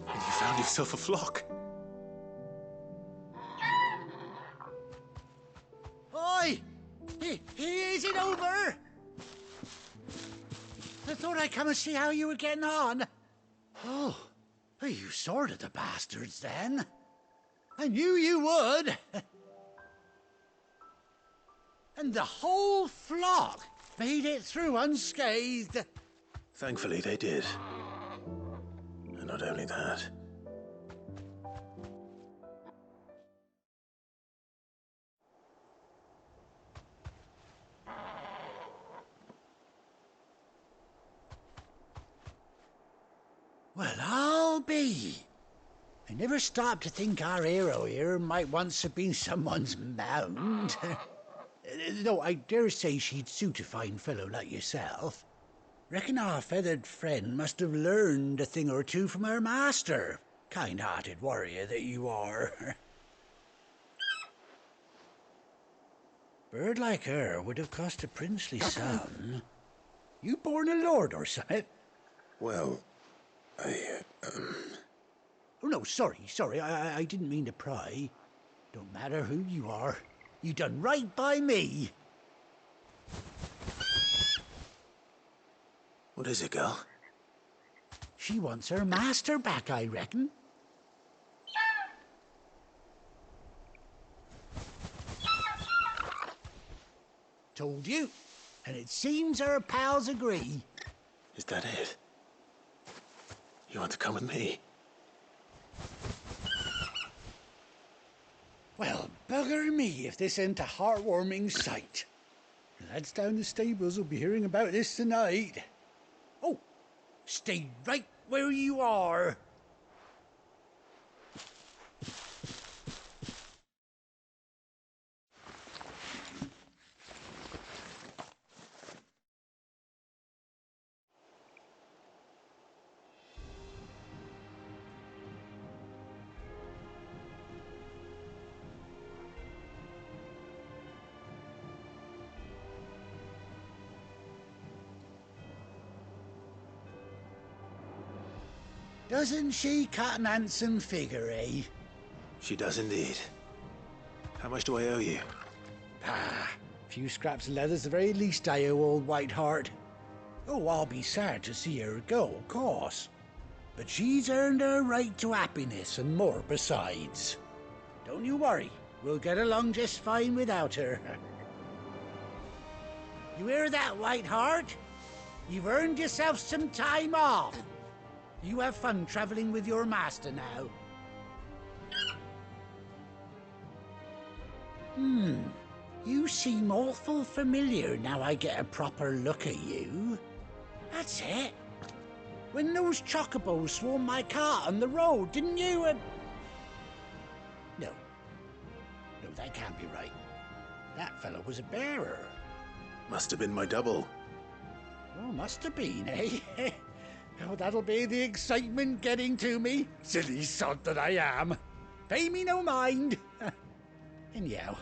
And you found yourself a flock. Oi! Is it over? I thought I'd come and see how you were getting on. Oh, you sorted the bastards then. I knew you would. And the whole flock made it through unscathed. Thankfully, they did. And not only that. Well, I'll be. I never stopped to think our hero here might once have been someone's mount. Though I dare say she'd suit a fine fellow like yourself. Reckon our feathered friend must have learned a thing or two from her master. Kind-hearted warrior that you are. Bird like her would have cost a princely sum. You born a lord or something? Well, Oh, no, sorry, I didn't mean to pry. Don't matter who you are. You done right by me. What is it, girl? She wants her master back, I reckon. Told you. And it seems her pals agree. Is that it? You want to come with me? Well, bugger me if this ain't a heartwarming sight. The lads down the stables will be hearing about this tonight. Oh, stay right where you are. Doesn't she cut an handsome figure, eh? She does indeed. How much do I owe you? Ah, a few scraps of leather's the very least I owe old White Hart. Oh, I'll be sad to see her go, of course. But she's earned her right to happiness and more besides. Don't you worry, we'll get along just fine without her. You hear that, White Hart? You've earned yourself some time off. You have fun traveling with your master now. You seem awful familiar now I get a proper look at you. That's it. When those chocobos swarmed my cart on the road, didn't you? No, that can't be right. That fellow was a bearer. Must have been my double. Oh, must have been, eh? Oh, that'll be the excitement getting to me. Silly sod that I am. Pay me no mind. Anyhow,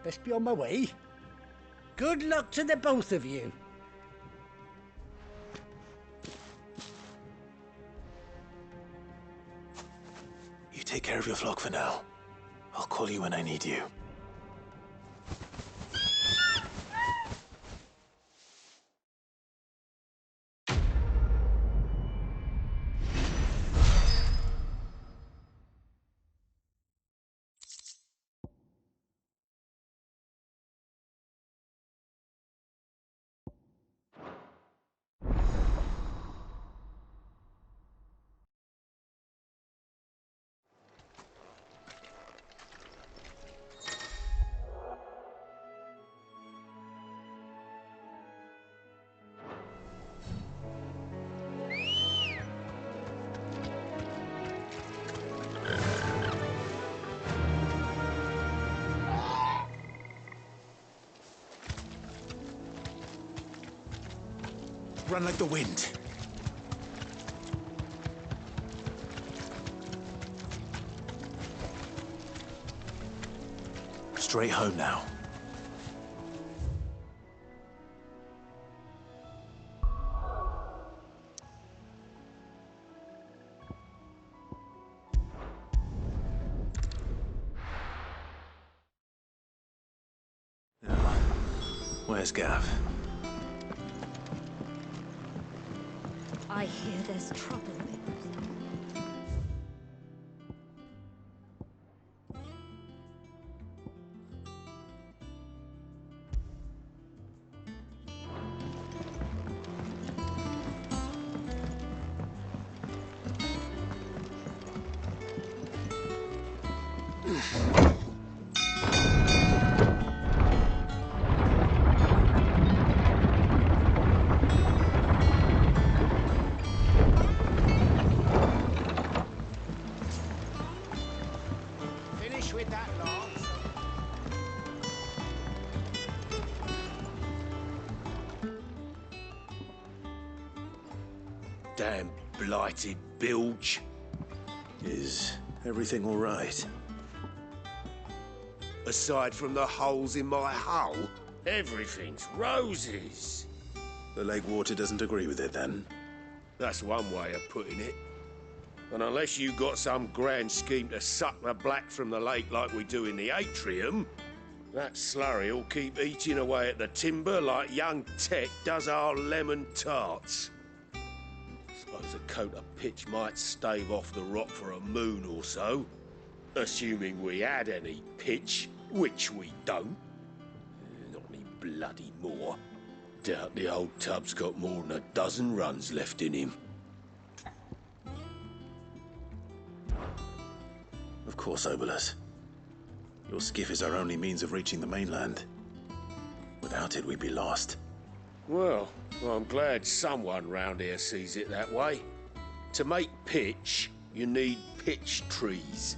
best be on my way. Good luck to the both of you. You take care of your flock for now. I'll call you when I need you. Run like the wind. Straight home now. Where's Gav? I hear there's trouble. Damn blighted bilge. Is everything all right? Aside from the holes in my hull, everything's roses. The lake water doesn't agree with it, then? That's one way of putting it. And unless you got some grand scheme to suck the black from the lake like we do in the atrium, that slurry will keep eating away at the timber like young Tet does our lemon tarts. Suppose a coat of pitch might stave off the rot for a moon or so, assuming we had any pitch, which we don't. Not any bloody more. Doubt the old tub's got more than a dozen runs left in him. Of course, Obolus. Your skiff is our only means of reaching the mainland. Without it, we'd be lost. Well, I'm glad someone round here sees it that way. To make pitch, you need pitch trees.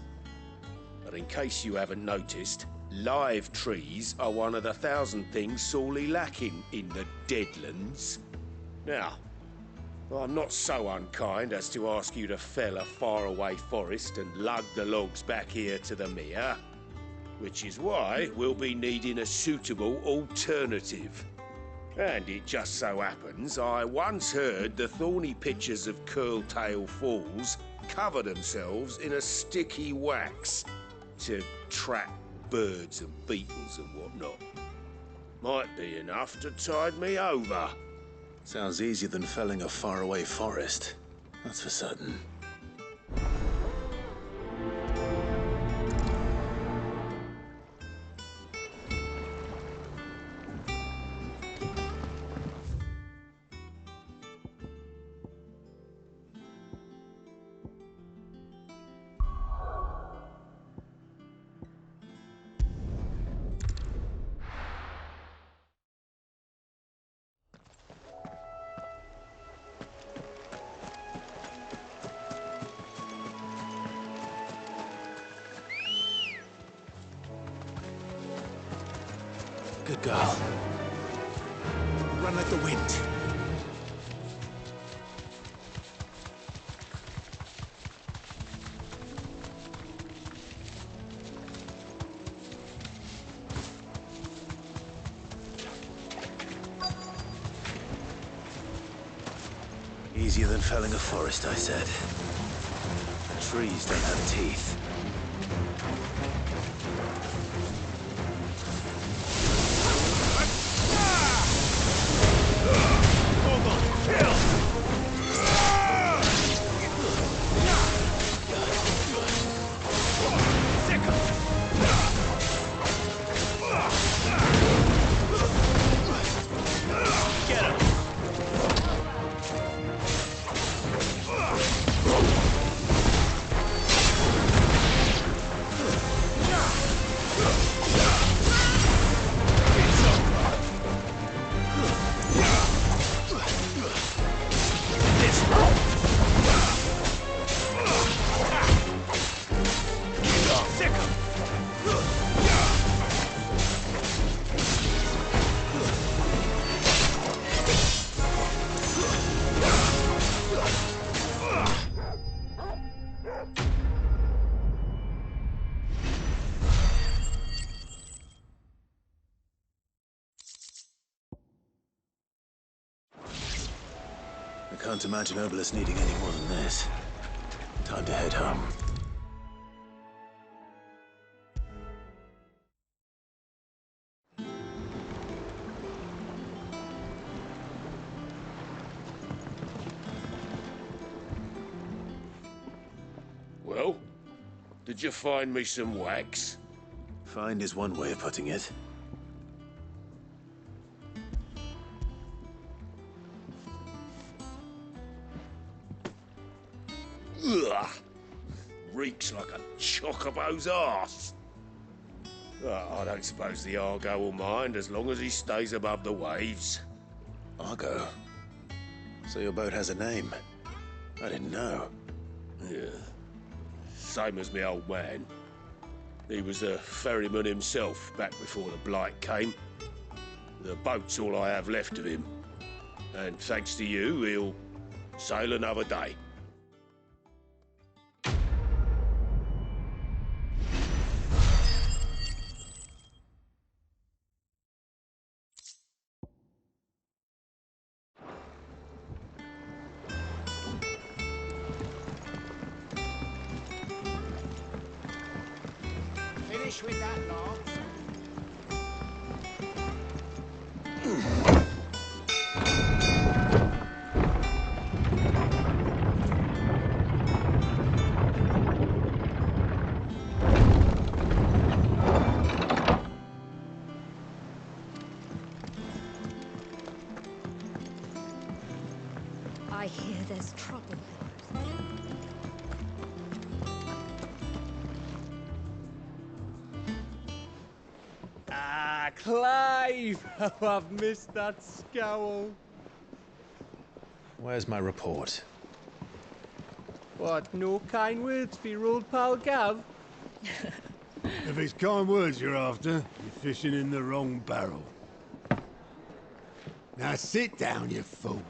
But in case you haven't noticed, live trees are one of the 1,000 things sorely lacking in the Deadlands. Now, I'm not so unkind as to ask you to fell a faraway forest and lug the logs back here to the mere, which is why we'll be needing a suitable alternative. And it just so happens I once heard the thorny pitchers of Curltail Falls cover themselves in a sticky wax to trap birds and beetles and whatnot. Might be enough to tide me over. Sounds easier than felling a faraway forest. That's for certain. Good girl. Run like the wind. Easier than felling a forest, I said. The trees don't have teeth. I can't imagine Obelisk needing any more than this. Time to head home. Well, did you find me some wax? Find is one way of putting it. Ugh! Reeks like a chocobo's arse. Oh, I don't suppose the Argo will mind as long as he stays above the waves. Argo? So your boat has a name? I didn't know. Yeah. Same as me old man. He was a ferryman himself back before the Blight came. The boat's all I have left of him. And thanks to you, he'll sail another day. Finish with that, lads. I hear there's trouble. Ah, Clive! Oh, I've missed that scowl. Where's my report? What, no kind words for your old pal Gav? If it's kind words you're after, you're fishing in the wrong barrel. Now sit down, you fool.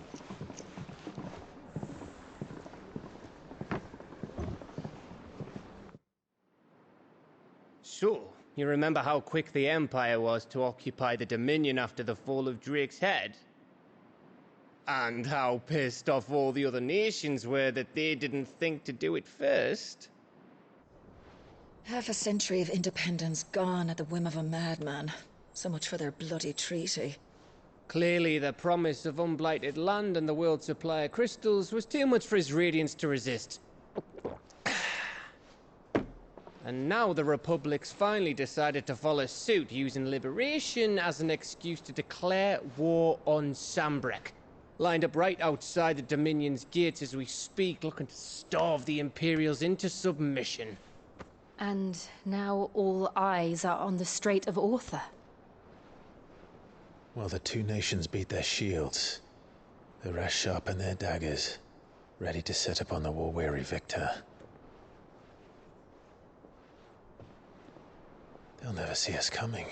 So, you remember how quick the Empire was to occupy the Dominion after the fall of Drake's head? And how pissed off all the other nations were that they didn't think to do it first? Half a century of independence gone at the whim of a madman. So much for their bloody treaty. Clearly, the promise of unblighted land and the world's supply of crystals was too much for his radiance to resist. And now the Republic's finally decided to follow suit, using liberation as an excuse to declare war on Sambrek. Lined up right outside the Dominion's gates as we speak, looking to starve the Imperials into submission. And now all eyes are on the Strait of Author. While the two nations beat their shields, the rest sharpen their daggers, ready to set upon the war-weary victor. They'll never see us coming.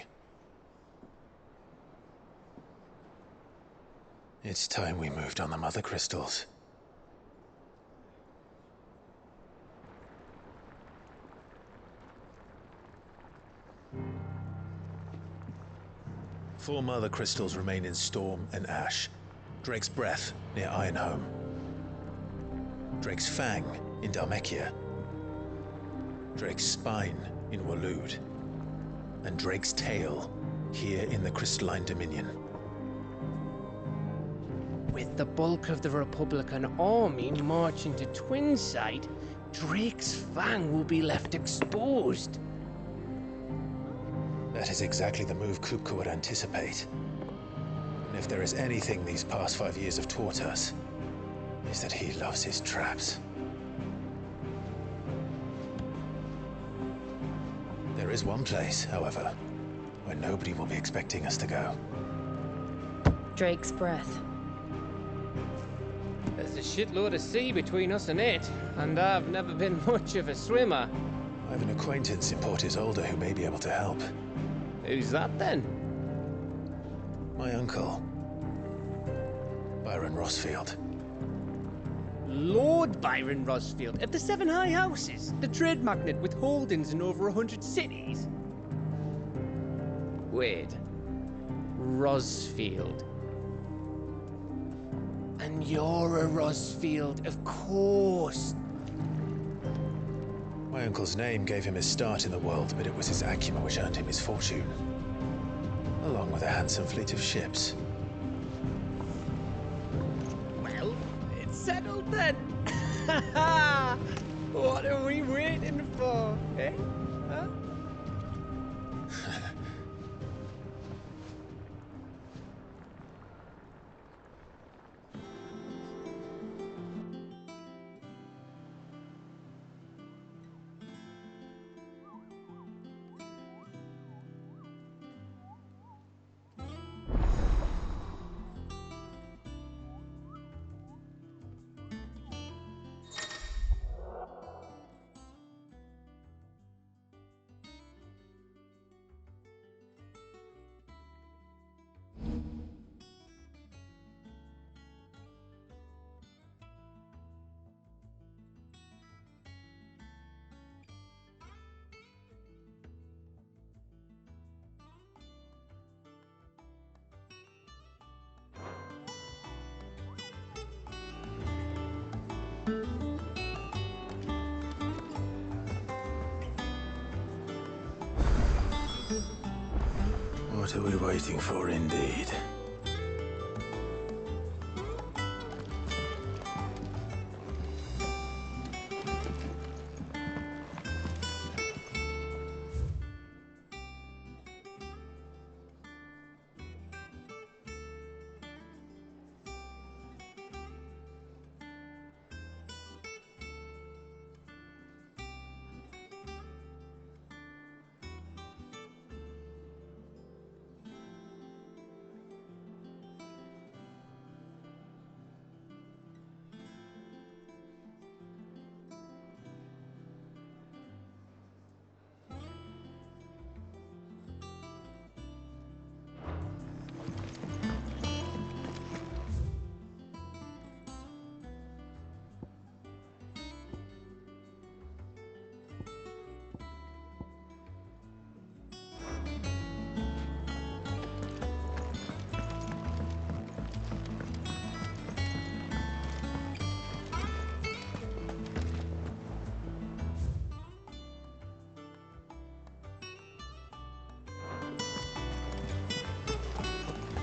It's time we moved on the Mother Crystals. Four Mother Crystals remain in Storm and Ash. Drake's Breath near Ironhome. Drake's Fang in Dhalmekia. Drake's Spine in Waloed. And Drake's Tail here in the Crystalline Dominion. With the bulk of the Republican army marching to Twinside, Drake's Fang will be left exposed. That is exactly the move Kupka would anticipate. And if there is anything these past 5 years have taught us, is that he loves his traps. There is one place, however, where nobody will be expecting us to go. Drake's Breath. There's a shitload of sea between us and it, and I've never been much of a swimmer. I have an acquaintance in Port Isolde who may be able to help. Who's that then? My uncle, Byron Rossfield. Lord Byron Rossfield of the Seven High Houses, the trade magnate with holdings in over 100 cities. Wait, Rossfield. And you're a Rosfield, of course. My uncle's name gave him his start in the world, but it was his acumen which earned him his fortune. Along with a handsome fleet of ships. Well, it's settled then. What are we waiting for, eh? Huh? What are we waiting for, indeed?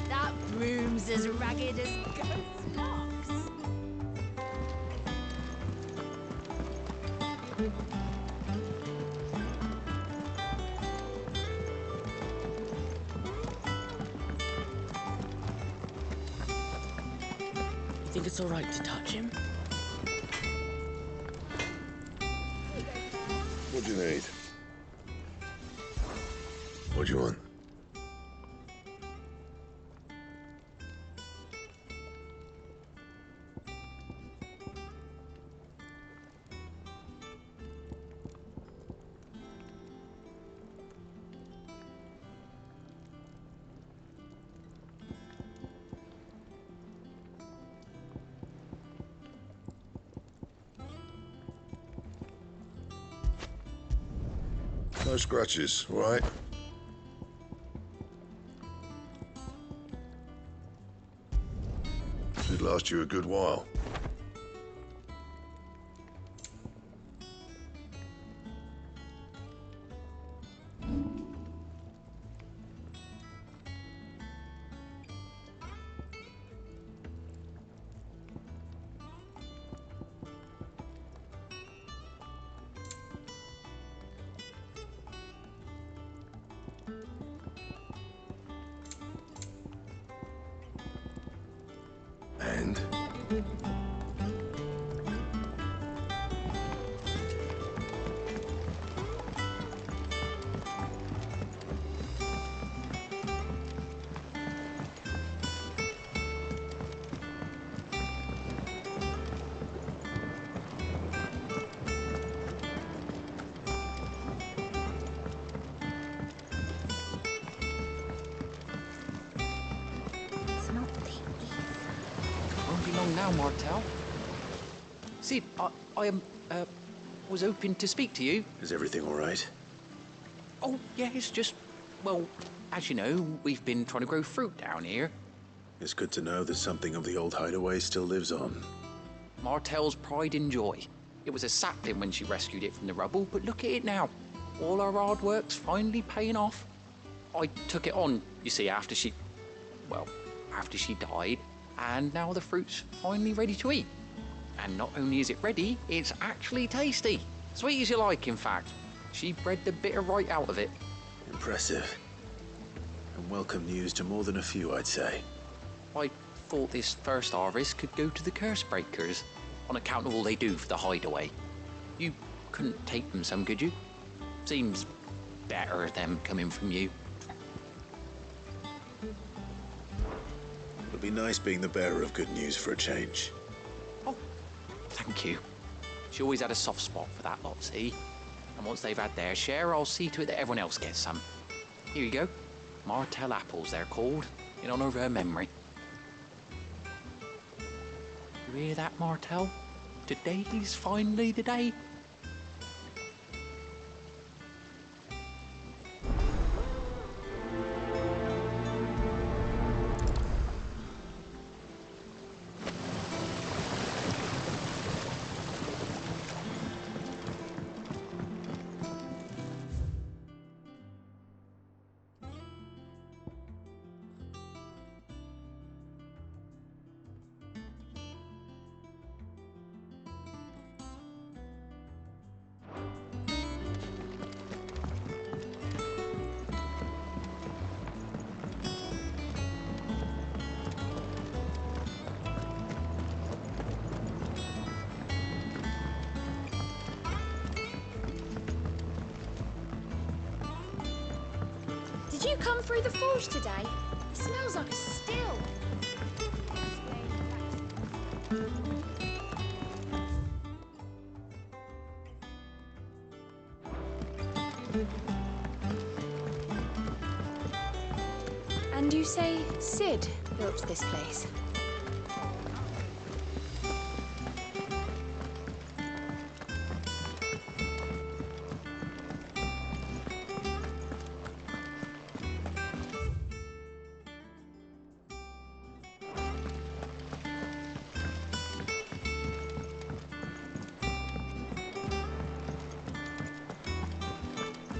That broom's as ragged as ghost locks. You think it's all right to touch him? What do you need? What do you want? No scratches, all right? Should last you a good while. And? Won't be long now, Martel. Cid, I was hoping to speak to you. Is everything all right? Oh, yeah, it's just, well, as you know, we've been trying to grow fruit down here. It's good to know that something of the old Hideaway still lives on. Martel's pride and joy. It was a sapling when she rescued it from the rubble, but look at it now. All our hard work's finally paying off. I took it on, you see, after she died, and now the fruit's finally ready to eat. And not only is it ready, it's actually tasty. Sweet as you like, in fact. She bred the bitter right out of it. Impressive. And welcome news to more than a few, I'd say. I thought this first harvest could go to the Cursebreakers, on account of all they do for the Hideaway. You couldn't take them some, could you? Seems better them coming from you. It'll be nice being the bearer of good news for a change. Oh, thank you. She always had a soft spot for that lot, see? And once they've had their share, I'll see to it that everyone else gets some. Here you go. Martel apples, they're called, in honor of her memory. You hear that, Martel? Today's finally the day. Did you come through the forge today? It smells like a still. And you say Cid built this place?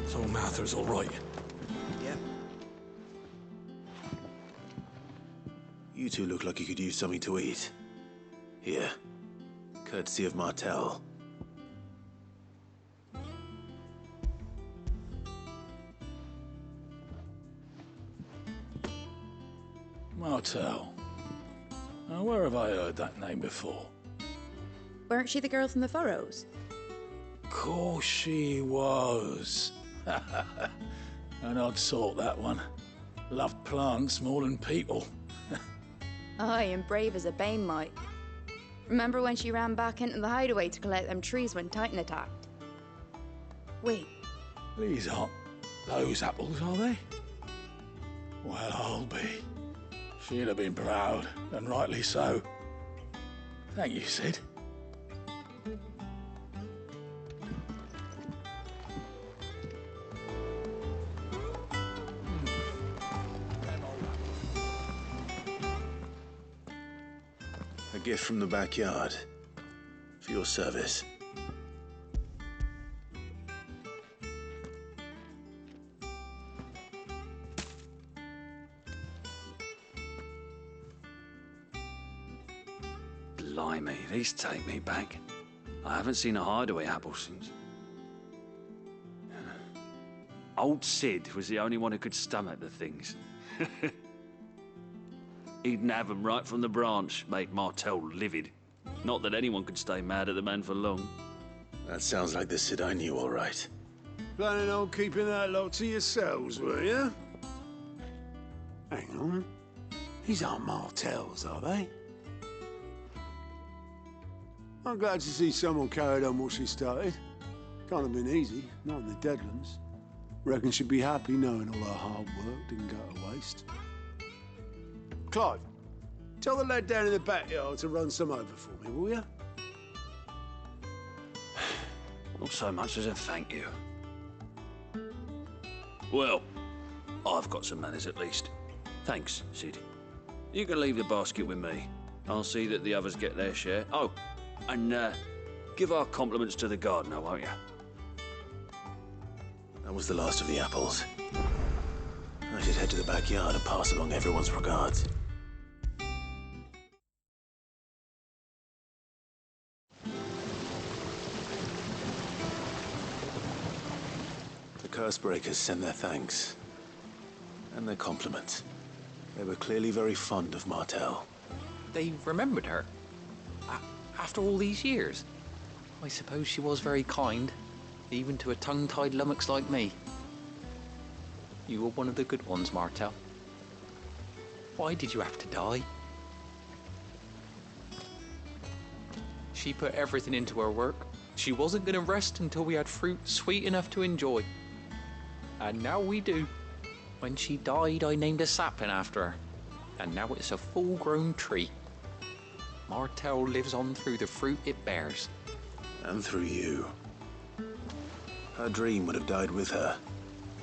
So Mather's all right. Yeah. You two look like you could use something to eat. Here. Courtesy of Martel. Martel. Now, where have I heard that name before? Weren't she the girl from the Furrows? Course she was. An odd sort, that one. Loved plants more than people. Aye, and brave as a bane might. Remember when she ran back into the hideaway to collect them trees when Titan attacked? Wait. These aren't those apples, are they? Well, I'll be. She'd have been proud, and rightly so. Thank you, Cid. A gift from the backyard. For your service. Blimey, these take me back. I haven't seen a hideaway apple since. Old Cid was the only one who could stomach the things. He'd nab them right from the branch, made Martel livid. Not that anyone could stay mad at the man for long. That sounds like the Cid I knew, all right. Planning on keeping that lot to yourselves, were you? Hang on. These aren't Martels, are they? I'm glad to see someone carried on what she started. Can't have been easy, not in the Deadlands. Reckon she'd be happy knowing all her hard work didn't go to waste. Clive, tell the lad down in the backyard to run some over for me, will you? Not so much as a thank you. Well, I've got some manners at least. Thanks, Cid. You can leave the basket with me. I'll see that the others get their share. Oh, and give our compliments to the gardener, won't you? That was the last of the apples. I should head to the backyard and pass along everyone's regards. The Cursebreakers send their thanks. And their compliments. They were clearly very fond of Martel. They remembered her? After all these years? I suppose she was very kind, even to a tongue-tied lummox like me. You were one of the good ones, Martel. Why did you have to die? She put everything into her work. She wasn't going to rest until we had fruit sweet enough to enjoy. And now we do. When she died, I named a sapling after her. And now it's a full-grown tree. Martel lives on through the fruit it bears. And through you. Her dream would have died with her,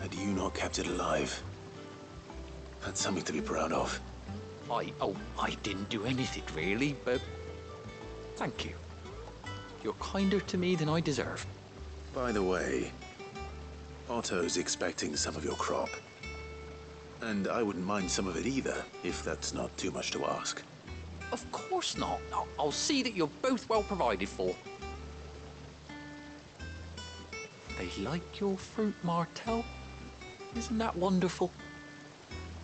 had you not kept it alive. That's something to be proud of. I didn't do anything really, but thank you. You're kinder to me than I deserve. By the way, Otto's expecting some of your crop. And I wouldn't mind some of it either, if that's not too much to ask. Of course not. I'll see that you're both well provided for. They like your fruit, Martel. Isn't that wonderful?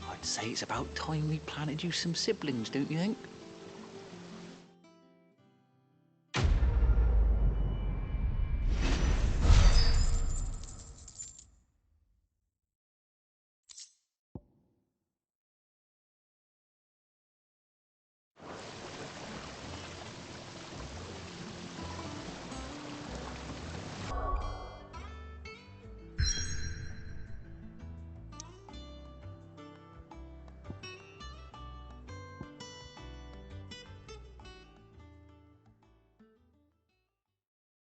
I'd say it's about time we planted you some siblings, don't you think?